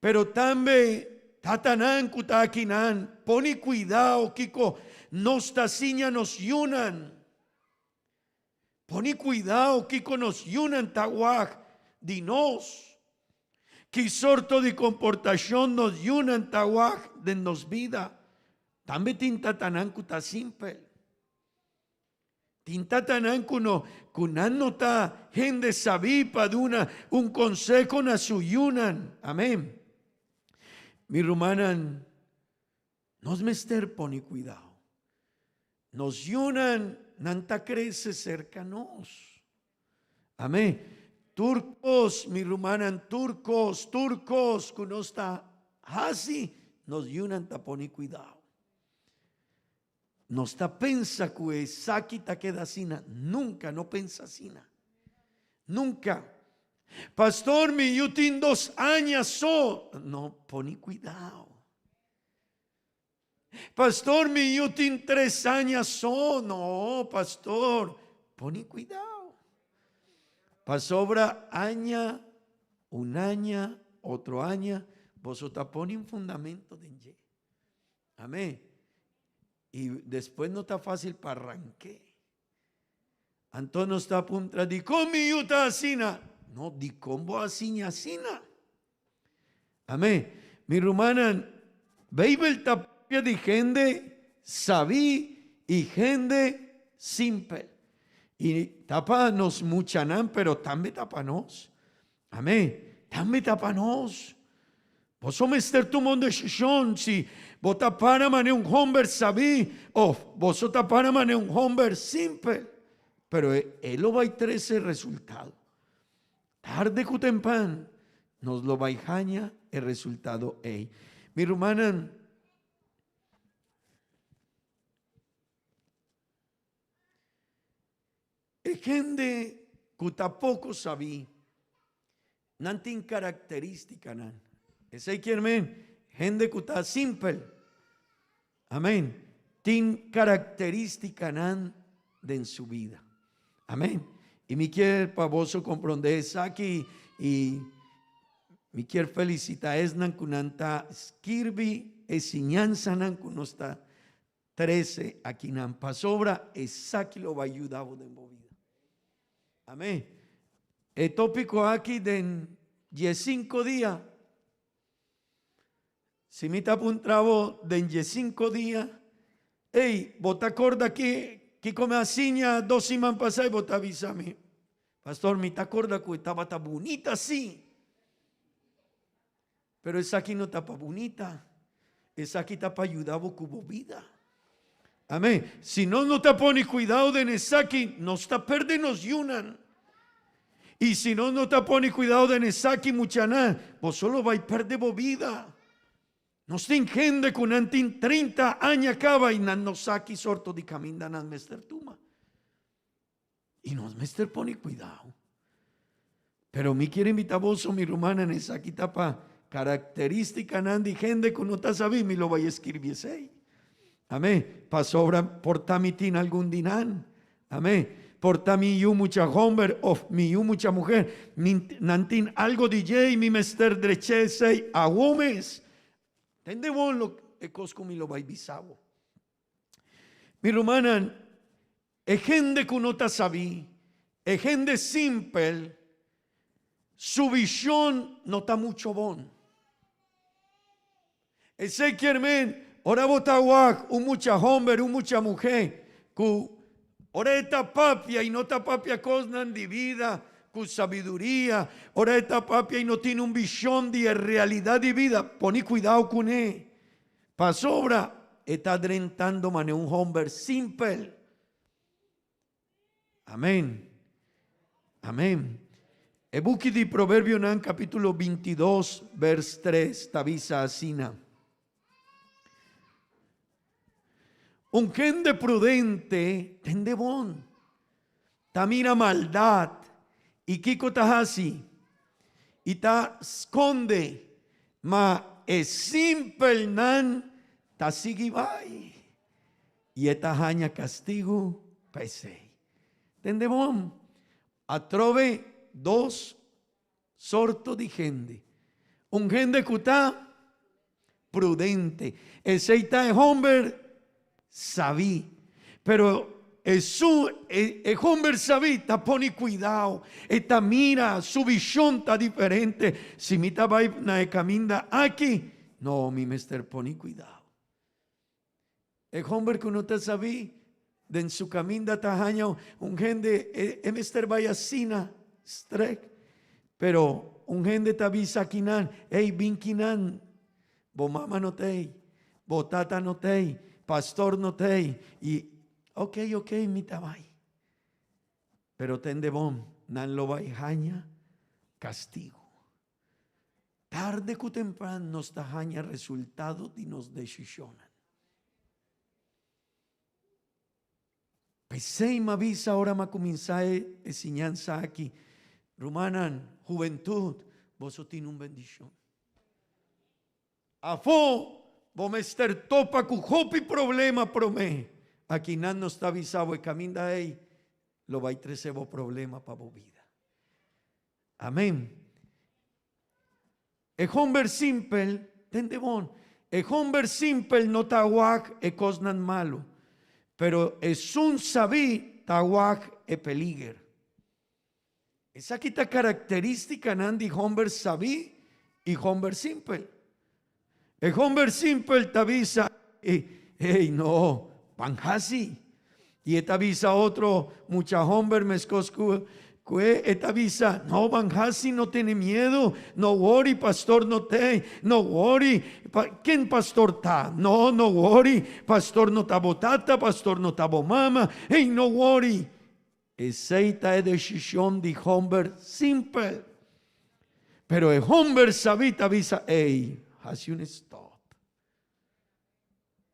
[SPEAKER 4] Pero también tatanan kutakinan poni cuidado kiko nos tasiña nos yunan. Poni cuidado kiko nos yunan tawag dinos. Que sorto de comportación nos yunan tawag de nos vida. También tintatanan kuta simple. Tintatanan kunan nota gente sabipa de un consejo na suyunan. Amén. Mi rumanan, nos mester poni cuidado. Nos yunan nanta crece cercanos. Amén. Turcos, mi rumanan, turcos, que no está así, nos yunan ta poni cuidado. No está pensa que saki ta queda sina. Nunca, no pensa sina. Nunca. Pastor, mi yo tin 2 años so. No, poni cuidado. Pastor, mi yo tin 3 años so. No, pastor, poni cuidado. Pasobra año, 1 año, otro año. Vosotros poni un fundamento de ye. Amén. Y después no está fácil para arranque. Antonio está a punto de comi yuta asina. No, di combo asina. Amén. Mi rumana, Bible tapia de gente sabí y gente simple. Y tapanos muchanan, pero también tapanos. Amén. También tapanos. Vos somos tu mundo de shishon, si vos tapara mane un hombre sabí, o vos tapara mane un hombre simple, pero él lo va a tener ese resultado. Tarde que temprano nos lo va a jaña el resultado. Mi hermana, hay gente que tampoco sabí, no tiene característica, nan. Ese quiere gente que está simple. Amén. Tiene característica de en su vida. Amén. Y me quiere pavoso comprender eso aquí y me quiere felicitar es nan kunanta skirbi enseñanza nan kunosta 13 aquí nan pasobra es aquí lo va a ayudar de vida. Amén. El tópico aquí de 15 días. Si me está un trabajo de 5 días, vos te acordas que come asiña 2 semanas pasadas y vos te avisa a mí. Pastor, me te acordas que estaba tan bonita así. Pero esa aquí no está para bonita. Esa aquí está para ayudar a vos vida. Amén. Si no te pone cuidado de Nesaki, no está perdiendo yunan. Y si no te pone cuidado de Nesaki, muchaná, vos solo vais a perder vos vida. Nos ten gente con antin 30 años acaba y no saki sorto de camina nan mester tuma. Y nos mester pone cuidado. Pero me quiere invitar vos o mi rumana en esa tapa característica nan de gente que no te sabe me lo vaya a escribir ese. Amén. Pasobra portamitin algún dinan. Amén. Portami yu mucha hombre of mi yu mucha mujer. Nantin algo DJ mi mester dreche sei a homes. Tende bon lo que cosco mi lo vai bisavo. Mi rumana, gente que no te sabí, gente simple, su visión no está mucho bon. Ese quiere ahora vota guac, un mucha hombre, un mucha mujer, que ahora está papia y no está papia cosnan de vida, con sabiduría, ahora está papia y no tiene un visión de realidad de vida, poní cuidado con él. Pasobra está drentando mane un hombre simple. Amén. Amén. E buchi di Proverbio nan capítulo 22, vers 3, tavisa asina. Un gente prudente tende bon, tamira maldad, y kiko tahasi, y ta esconde, ma es simple nan tasigibay, y eta haña castigo pesei. Tende bon, atrove dos sorto di gente. Un gente cuta prudente, eseita es hombre sabí, pero es hombre sabí, ta poni cuidado, esta mira, su visión está diferente. Si mi tabay na caminda aquí, no, mi mester poni cuidado. El hombre que no te sabí, de en su caminda tajaño, un gente, mester vaya sina, strek, pero un gente tabisa kinan, vinkinan, bo mama no te, bo tata no te, pastor no te, y ok, mi tabay. Pero tende bom, nan lo jaña castigo. Tarde que temprano nos tajaña resultado de nos decisionan. Pesei me avisa ahora ma comienzae enseñanza aquí. Rumanan, juventud, vos tiene un bendición. Afo, vos mester topa cu hopi problema promé. Aquí nan no está avisado y camina ahí, lo va a trecebo problema para vos vida. Amén. El hombre simple, tende bon. El hombre simple no tawak e cosnan malo. Pero es un sabí tawak e peliger. Esa quita característica nandi hombre sabí y hombre simple. El hombre simple te avisa, hey, no, panjasi. Y esta avisa otro, mucha hombre mezcoscu, que esta avisa, no, panjasi no tiene miedo, no worry, pastor no te, no worry, ¿quién pastor ta? No worry, pastor no ta botata, pastor no ta mama, hey, no worry. Esa es decisión de hombre simple. Pero el hombre sabita avisa, hey, hace un stop.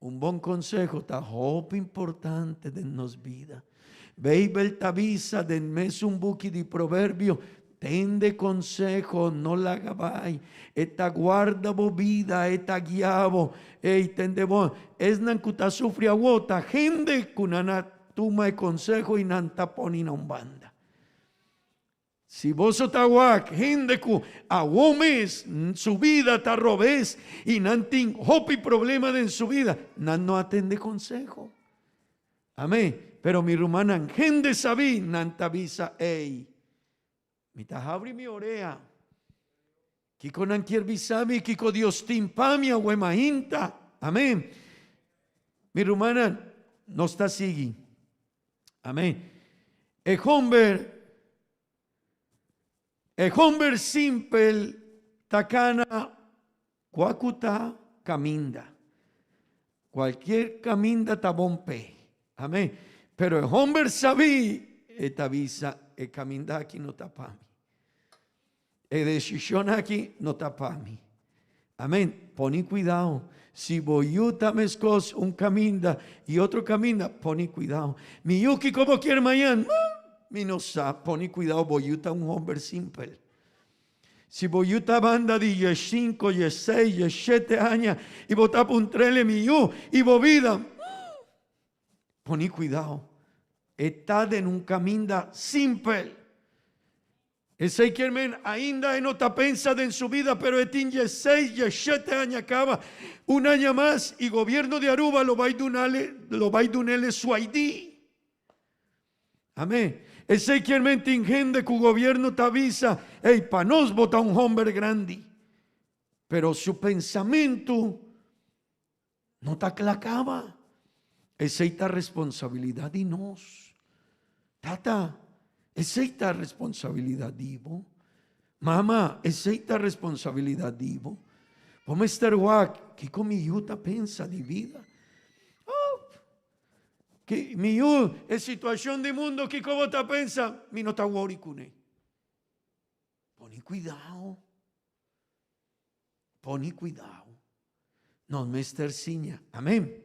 [SPEAKER 4] Un buen consejo está muy importante de nos vida. Beibel te avisa de mes un buki de proverbio. Tende consejo, no la gabay. Esta guarda bo vida, esta guiabo. Ey, tende bon. Es nan kuta sufri agota. Gente kunana tuma de consejo y nan taponi na umbanda. Si vos otawak, gente ku awomes su vida ta robes y nantin hopi problema de en su vida, nan no atende consejo. Amén. Pero mi rumana, gente sabí, nan tavisa, ey. Mi tajabri mi orea. Kiko nan kierbisabi, kiko Dios timpamia huemahinta. Amén. Mi rumana, no está sigui. Amén. El hombre simple takana cuacuta caminda. Cualquier caminda tabompe. Amén. Pero el hombre sabí, esta visa, el caminda aquí no tapami. El decisión aquí no tapami. Amén. Poní cuidado. Si boyuta mezcos un caminda y otro caminda, poní cuidado. Mi yuki como quiere mañana. Mi no sa, poní cuidado, boyuta un hombre simple. Si boyuta banda de 5, 6, 7 años y bota puntrele mi yu y bobida, poní cuidado. Está en un camino simple. Ese que ainda no está pensando en su vida, pero tiene 6, 7 años acaba, un año más y gobierno de Aruba lo va a donarle su ID. Amén. Ese que gente que gobierno te avisa, hey, para nos vota un hombre grande, pero su pensamiento no te aclacaba. Esa es la responsabilidad de nos. Tata, esa es la responsabilidad de vos. Mamá, esa es la responsabilidad de vos. Vamos a estar guac, que con mi yuta pensa de vida. Que mi es situación de mundo que como te pensa, mi no ta worry kune. Poni cuidado. Poni cuidado. Non mester signa. Amén.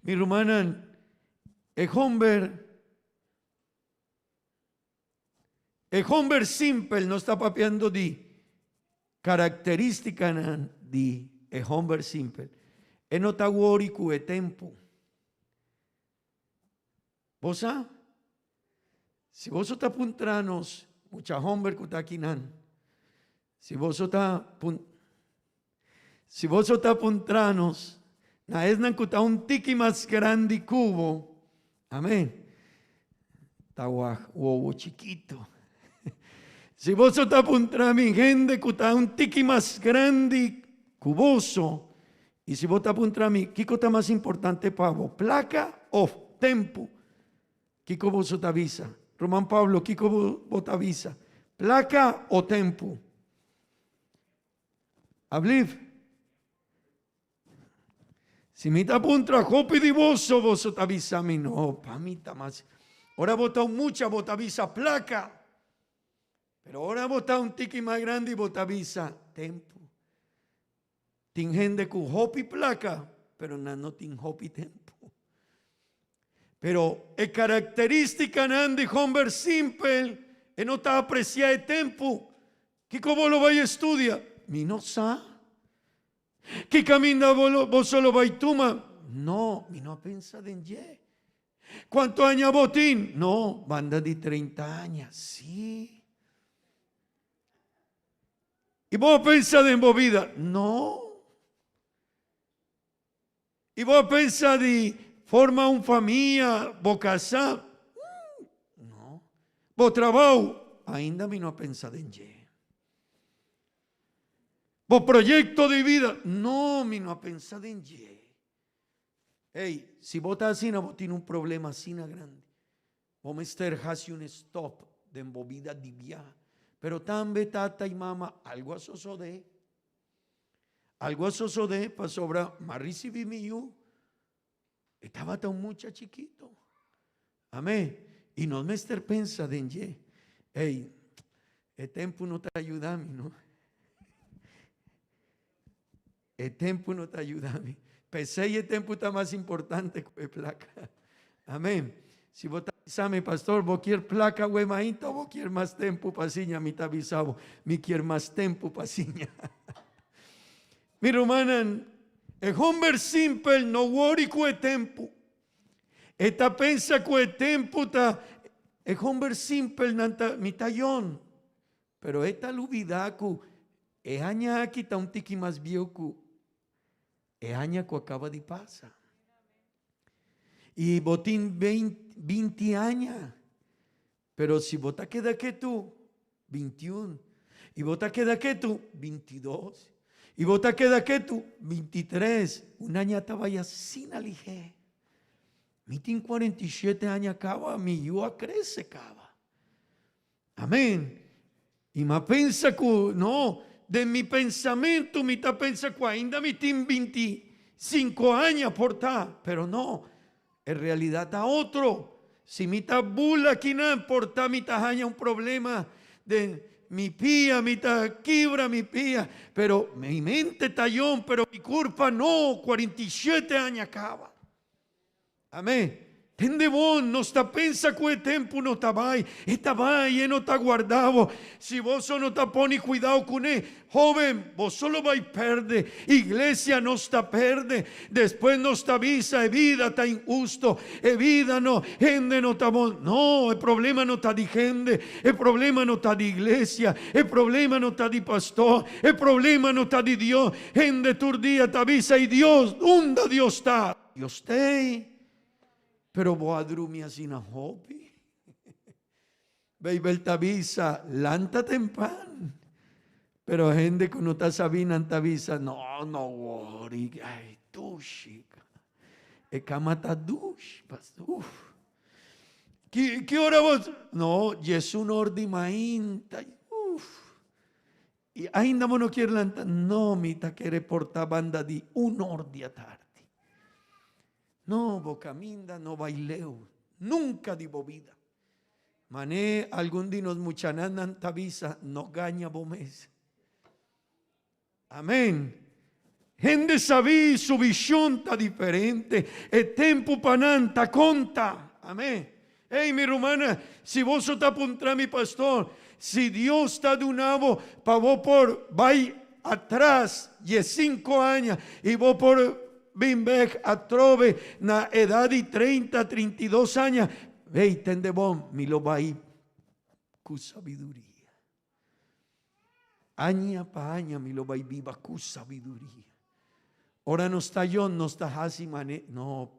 [SPEAKER 4] Mi rumanan, e homber simple non sta papiando di caratteristica di e homber simple. E non ta worry cu e tempo. Vos sa? Si vos ta puntranos, mucha homber ku ta kinan. Si vos ta puntranos, na es nan ku ta un tiki más grande cubo. Amén. Ta huevo chiquito. Si vos ta puntra mi gente ku ta un tiki más grande cuboso. Y si vos ta puntra mi, ¿qué está más importante para vos? ¿Placa o tempo? Kiko vos te avisa. Román Pablo, Kiko vos te avisa. ¿Placa o tempo? Habliv. Si mi ta puntra jopi di vos te avisa a mí. No, pa mí ta más. Ahora vota mucha, vos te avisa placa. Pero ahora vota un tiki más grande y vos te avisa tempo. Tin gente con hopi placa, pero no tin hopi tempo. Pero es característica de hombre simple, e no está apreciar el tiempo. ¿Qué cómo lo vaya a estudiar? Mi no sa. ¿Qué camina vos solo vai tuma? No, mi no pensa de ye. ¿Cuántos años botín? No, banda de 30 años, sí. ¿Y vos pensa de embobida? No. ¿Y vos pensa de forma una familia, vos casar? No. Vos trabajo? Ainda mi no pensa de ye. ¿Vos proyecto de vida? No, mi no pensa de ye. Hey, si vos estás así, vos tienes un problema así grande. Vos mister hace un stop de embobida divia. Pero también tata y mamá, algo a sosode. Algo a sosode para sobra, más recibí mi yo. Estaba tan mucha chiquito. Amén. Y no mister pensa de ye. Hey, el tiempo no te ayuda a mí, ¿no? El tiempo no te ayuda a mí. Pensé y el tiempo está más importante que la placa. Amén. Si vos avisame, pastor, vos quieres placa, huemaíta, vos quieres más tiempo para siña, mi te avisaba, mi quieres más tiempo para siña. Mi hermana, el hombre simple no worry con el tiempo. Esta pensa con el tiempo, el hombre simple nanta mi tallón. Pero esta lubidaku, es aña aquí está un tiki más viejo, es aña que acaba de pasar. Y botín 20 años. Pero si vota queda que tú, 21. Y vota queda que tú, 22. Y vota queda que tú, 23. Un año estaba ya sin alige. Mi tin 47 años acaba, mi yo crece acaba. Amén. Y me pensa que, no, de mi pensamiento, mi ta pensa que ainda mi tin 25 años por ta, pero no. En realidad está otro. Si mi ta bula aquí no importa, mi ta haña un problema de mi pía, mi ta quibra mi pía, pero mi mente tallón, pero mi culpa no, 47 años acaba. Amén. Tende vos, no está pensa que el tiempo no está vai, está vai y no está guardado. Si vos no está poni cuidado con él, joven, vos solo vais perde. Iglesia no está perde. Después no está visa, vida está injusto, vida no, gente no está no, el problema no está de gente, el problema no está de iglesia, el problema no está de pastor, el problema no está de Dios. Gente tu día te avisa y Dios, ¿dónde Dios está? Dios está. Pero vos adrumi así na hopi. Baby tavisa, lanta tempan. Pero gente que no está sabiendo tavisa, no worry. Ay, tushi. E kamata dush. Uf. ¿Qué hora vos? No, es un ordi mainta. Uf. Y ainda no quiere lanta. No, mita quiere portar banda di un ordi a tarde. No, bocaminda, no baileo. Nunca dibo vida. Mané algún día nos muchanan antavisa, no gaña bomes. Amén. Gente sabí su visión está diferente. El tiempo pananta conta. Amén. Hey, mi hermana, si vos sos apuntra mi pastor, si Dios está de un lado, para vos por vai atrás, y 5 años, y vos por Bimbeck a trove, na edad de 30, 32 años, hey, tende bom, mi lo va ir con sabiduría. Aña pa aña, mi lo va ir viva con sabiduría. Ahora no está yo, no está así, mané, no,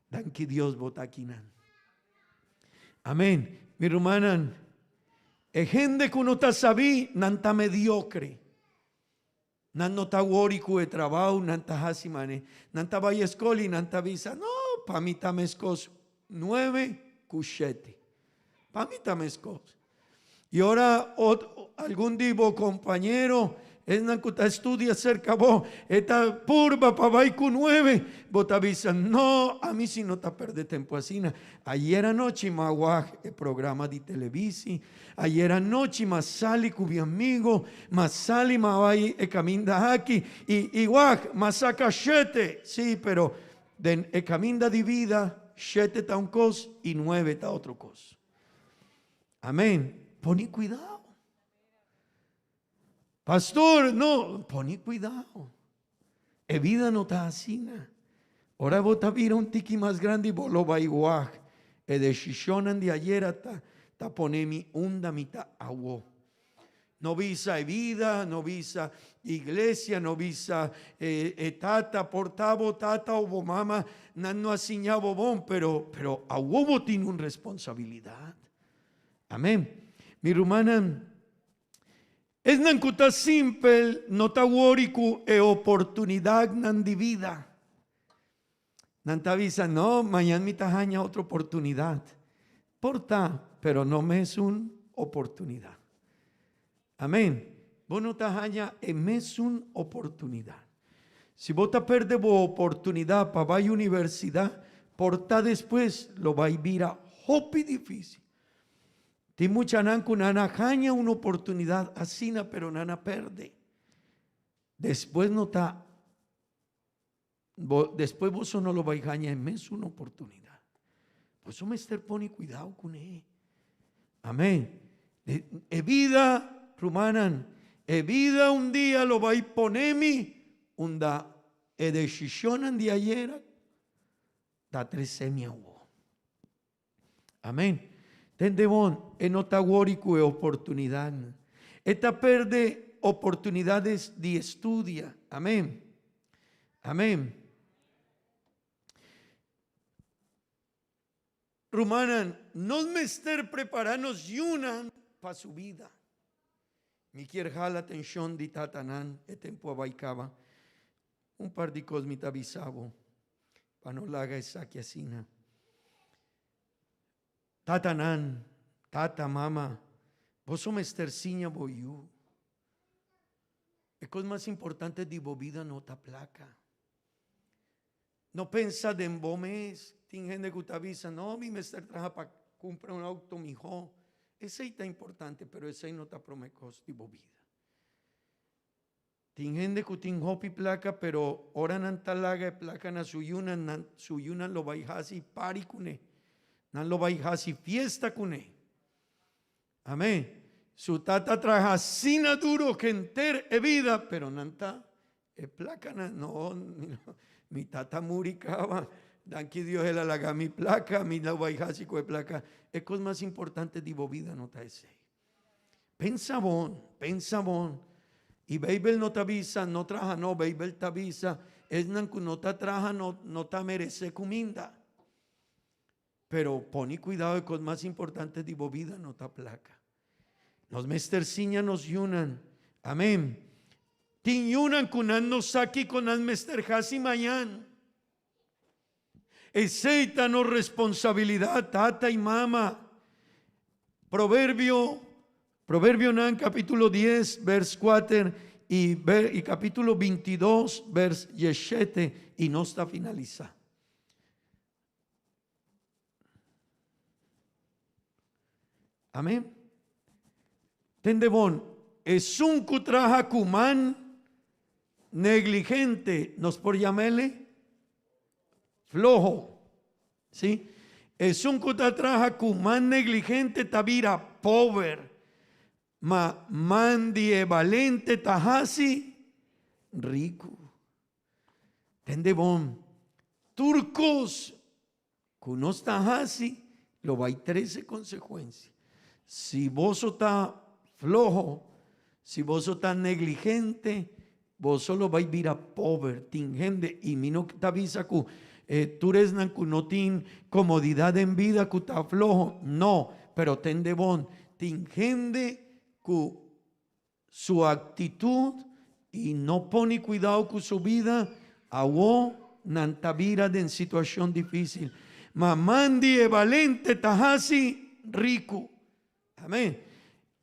[SPEAKER 4] dan que Dios vota aquí. Amén. Mi hermana, es gente que uno está sabí, nanta mediocre. Nan está woriku de trabajo, nanta hasi mané. Nanta vaya escola y nanta visa. No, pa mí ta mezcos 9 7. Pa mí ta mezcos. Y ahora algún divo compañero es nacuta estudia cerca vos, esta purba pa vai con 9, vos te avisan, no, a mí si no te perde tiempo así. Ayer anoche me aguaj el programa de televisi, ayer anoche me sali con mi amigo, me sali me vai e caminda aquí, y guaj, me saca 7, sí, pero el caminda de vida, 7 está un cos y 9 está otro cos. Amén, poní cuidado. Pastor, no, poní cuidado. E vida no está así. Ahora vos te vira un tiki más grande y vos lo va igual. E decisionan de ayer hasta ponemi unda mitad agua. No visa vida, no visa iglesia, no visa tata, portavo, tata o mamá, no asignavo bon, pero agua tiene una responsabilidad. Amén. Mi hermana, es nancuta simple, no ta woriku e oportunidad nan di vida. Nanta avisa, no, mañana mi tajaña otra oportunidad. Porta, pero no me es una oportunidad. Amén. Vos no tajaña, me es una oportunidad. Si vos te perdes vos oportunidad para vaya a universidad, porta después lo va a vivir a hopi difícil. Ti mucha nanku nana jaña una oportunidad así, pero nana perde. Después no está. Después vos no lo vais a jaña, es una oportunidad. Por eso me pone cuidado con él. Amén. Vida, rumanan, vida un día lo vais a ponerme, unda decisionan de ayer, da 13 hubo. Amén. Tendebon en otagórico e oportunidad. Esta perde oportunidades de estudia. Amén. Amén. Rumanan, nos mester prepararnos yunan para su vida. Mi quiere jala atención de tatanan, e tempo abaicaba. Un par de cosas me avisaba, para no la haga esa que asina. Tatanan, tata, mama, vos somos esterciña boyú. Es cosa más importante de vida no ta placa. No pensa de embomes, tiene gente que te avisa, no, mi mester trabaja para comprar un auto, mijo. Ese está importante, pero ese no está promecos de vida. Tiene gente que tiene hopi placa, pero ahora no talaga placa na suyuna lo baijasi pari cune. Nan lo baijasi fiesta cune. Amén. Su tata traja sina duro que enter e vida, pero nanta e placa no, mi tata muricaba, dan que Dios el alaga mi placa, mi la baijasi co placa. Es cosa más importante de vida no ta ese. Pensa bon. Y Babel no te avisa, no traja, no, Babel te avisa, es no te traja, no te merece comida. Pero poni cuidado de cosas más importantes de vida no te placa. Nos mesterciña nos yunan. Amén. Tin yunan kunan nos aquí con al mesterjasi mañana. Aceita no responsabilidad, tata y mama. Proverbio nan capítulo 10, vers 4 y capítulo 22, vers 17 y no está finalizado. Amén. Tendebon, es un cutraja cumán negligente, nos por llamarle flojo, ¿sí? Es un cutraja cumán negligente, tabira pobre, ma mandie valente tajasi rico. Tendebon, turcos, cunos tajasi, lo va a 13 consecuencias. Si vos sos flojo, si vos sos tan negligente, vos solo vais a vivir a pobre, tingente, y mi no te avisa que tú eres no tienes comodidad en vida, que está flojo, no, pero ten de bon, tingente que su actitud y no pone cuidado con su vida, a vos nantavira en situación difícil. Mamandi e valente tajasi rico. Amén.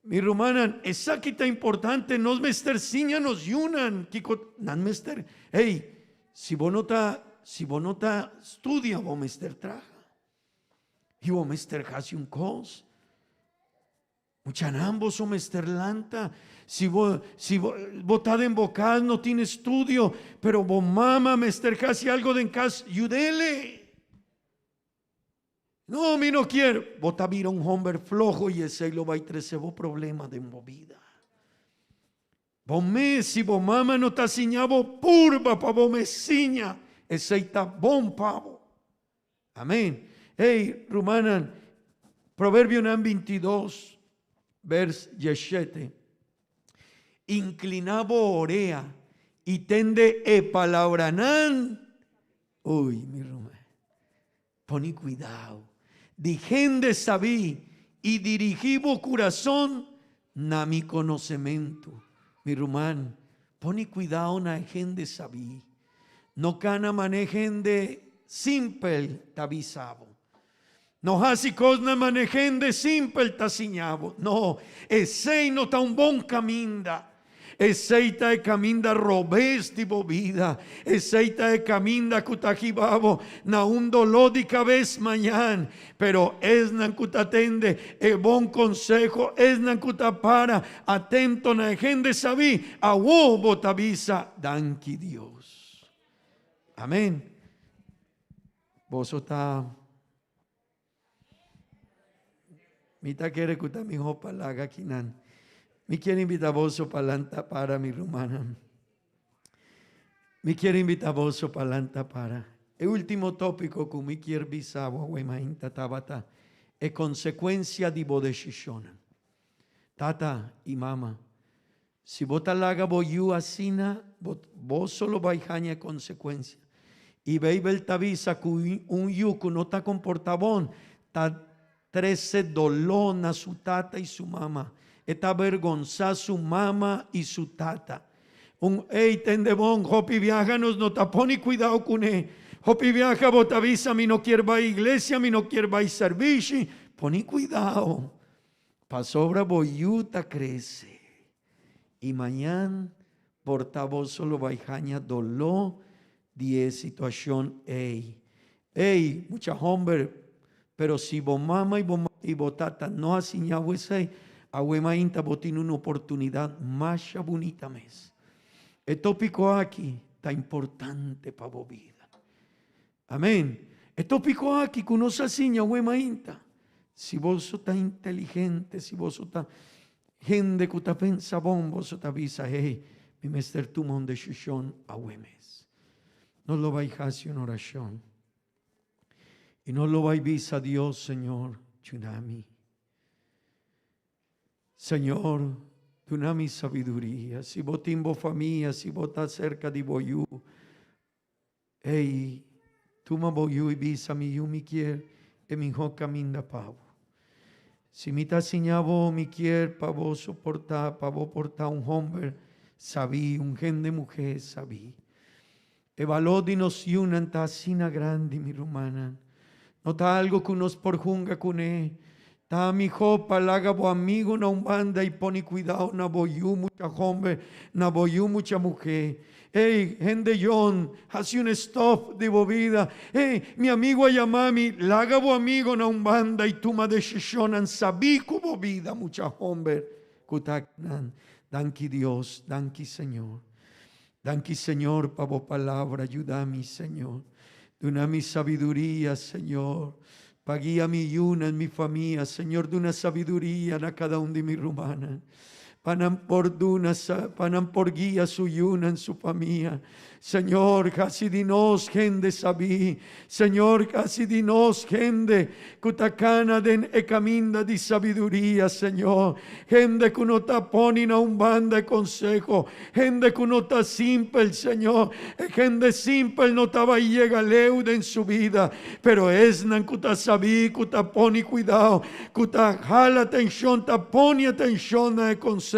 [SPEAKER 4] Mi romana, esa que está importante, nos mester siña nos yunan, kiko nan mester. Hey, si vos no ta estudia, vos mester traja. Y vos mester hasi un cos. Muchan ambos o mester lanta. Si vos estás en vocal, no tiene estudio, pero vos mama mester hasi algo de en casa, yudele. No, mi no quiero. Vos te vira un hombre flojo y ese lo va a traer vos problemas de movida. Vos me, si vos mamá no te ciñado purba pa vos me ciña, ese está bon pavo. Amén. Hey, Rumanan, Proverbio 22, vers 17. Inclinabo orea y tende e palabranan. Uy, mi Rumán, poní cuidado. Dijende sabí y dirigivo corazón na mi conocimiento. Mi Rumán, poní cuidado na gente sabí. No cana manejen de simple tabizabo. No hasi cosna manejen de simple taciñabo. No, ese no ta un bon caminda. Eseita de caminda robesti vida, eseita de caminda cutajibabo, na un dolor de cabeza mañana, pero es nan cutatende, e bon consejo, es nan cutapara, atento na gente sabí, a wo botavisa, danki Dios. Amén. Vos está, mita quiere cuta mi hopa laga kinan. Me quiere invitar vos palanta para mi rumana. Me quiere invitar vos palanta para. El último tópico que me quiere bisabo, wemainta tabata, es consecuencia de bodeshishona. Tata y mama, si vos talaga boyu asina, vos solo baijaña consecuencia. Y veis el tabisa que un yuku no está comportabón, está 13 dolor a su tata y su mamá. Está avergonzada su mamá y su tata. Ey, tendebón, Hopi viajanos, no tapón y cuidado con él. Hopi viaja, botavisa, mi no quiere ir a iglesia, mi no quiere ir a servicio. Poní cuidado. Pa sobra boyuta crece. Y mañana, portavoz solo baijaña dolor, 10 situación, ey. Ey, mucha hombre, pero si vos mamá y vos tata no asiñado ese, Agüema Inta tiene una oportunidad más bonita mes. El tópico aquí está importante para vos vida. Amén. El tópico aquí que uno se asigna Agüema Inta. Si vos sos tan inteligente, si vos sos tan gente que está pensando, vos sos avisa, hey, mi mester tu mon de shishon Agüemes. No lo vais a hacer en oración. Y no lo vais a Dios, Señor, Chunami. Señor, tú na mi sabiduría, si vos timbo familia, si vos estás cerca de boyu, hey, tú me boyu y visa mi yu mi quier, e mi ho caminda pavo. Si mi ta siñabo mi quier, pa vos soportar, pa vos portar un hombre, sabí, un gen de mujer, sabí. E valor de nos yunan ta sina grande, mi rumana, no ta algo que nos porjunga con él. Tami hopa laga bo amigo na umbanda y poni cuidado na boyu mucha hombre, na boyu mucha mujer. Hey, gente John, hace un stop de bovida. Hey, mi amigo Ayamami, laga bo amigo na umbanda y tuma de shishonan sabiku bovida mucha hombre. Kutaknan. Danki Dios, danki Señor. Danki Señor, pavo palabra, ayúdame Señor. Duna mi sabiduría, Señor. Paguía mi yuna en mi familia, Señor, de una sabiduría a cada uno de mi rumana. Panam por guía su yuna en su familia. Señor, casi dinos gente sabí. Señor, casi dinos gente kutacana den ecaminda de sabiduría, Señor. Gente que no está poniendo un banda de consejo. Gente que no está simple, Señor. Gente simple no estaba y llega leuda en su vida. Pero es nan kuta sabí, kuta poni cuidado. Kuta jala atención, ta poni atención de consejo.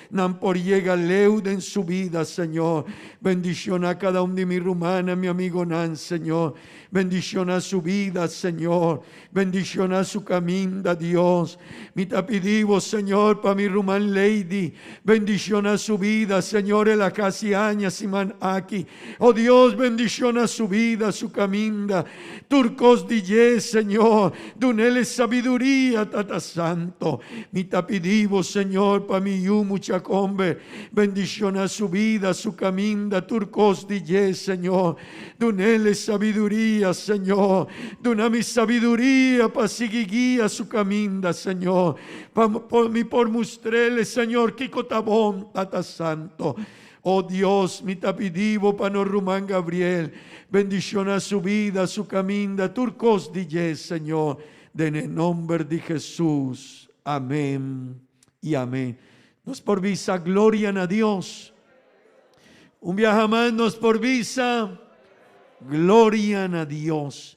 [SPEAKER 4] Nan por llega leuda en su vida, Señor. Bendición a cada uno de mi rumana, mi amigo Nan, Señor. Bendición a su vida, Señor. Bendición a su camino, Dios. Mi tapidivo, Señor, para mi ruman lady. Bendición a su vida, Señor, en la casiaña, Siman aquí. Oh Dios, bendición a su vida, su camino. Turcos DJ, Señor. Dunele sabiduría, Tata Santo. Mi tapidivo, Señor, para mi yu mucha combe. Bendición a su vida, su camino. Turcos DJ, Señor. Dunele sabiduría, Señor. Duna mi sabiduría para seguir guía su camino, Señor. Por mostrarle, Señor, Kikotabón, Tata Santo. Oh Dios, mi tapidivo para no Rumán Gabriel. Bendición a su vida, su camino. Turcos DJ, Señor. En el nombre de Jesús. Amén y amén. Nos por visa, gloria a Dios. Un viaje más nos por visa. Gloria a Dios.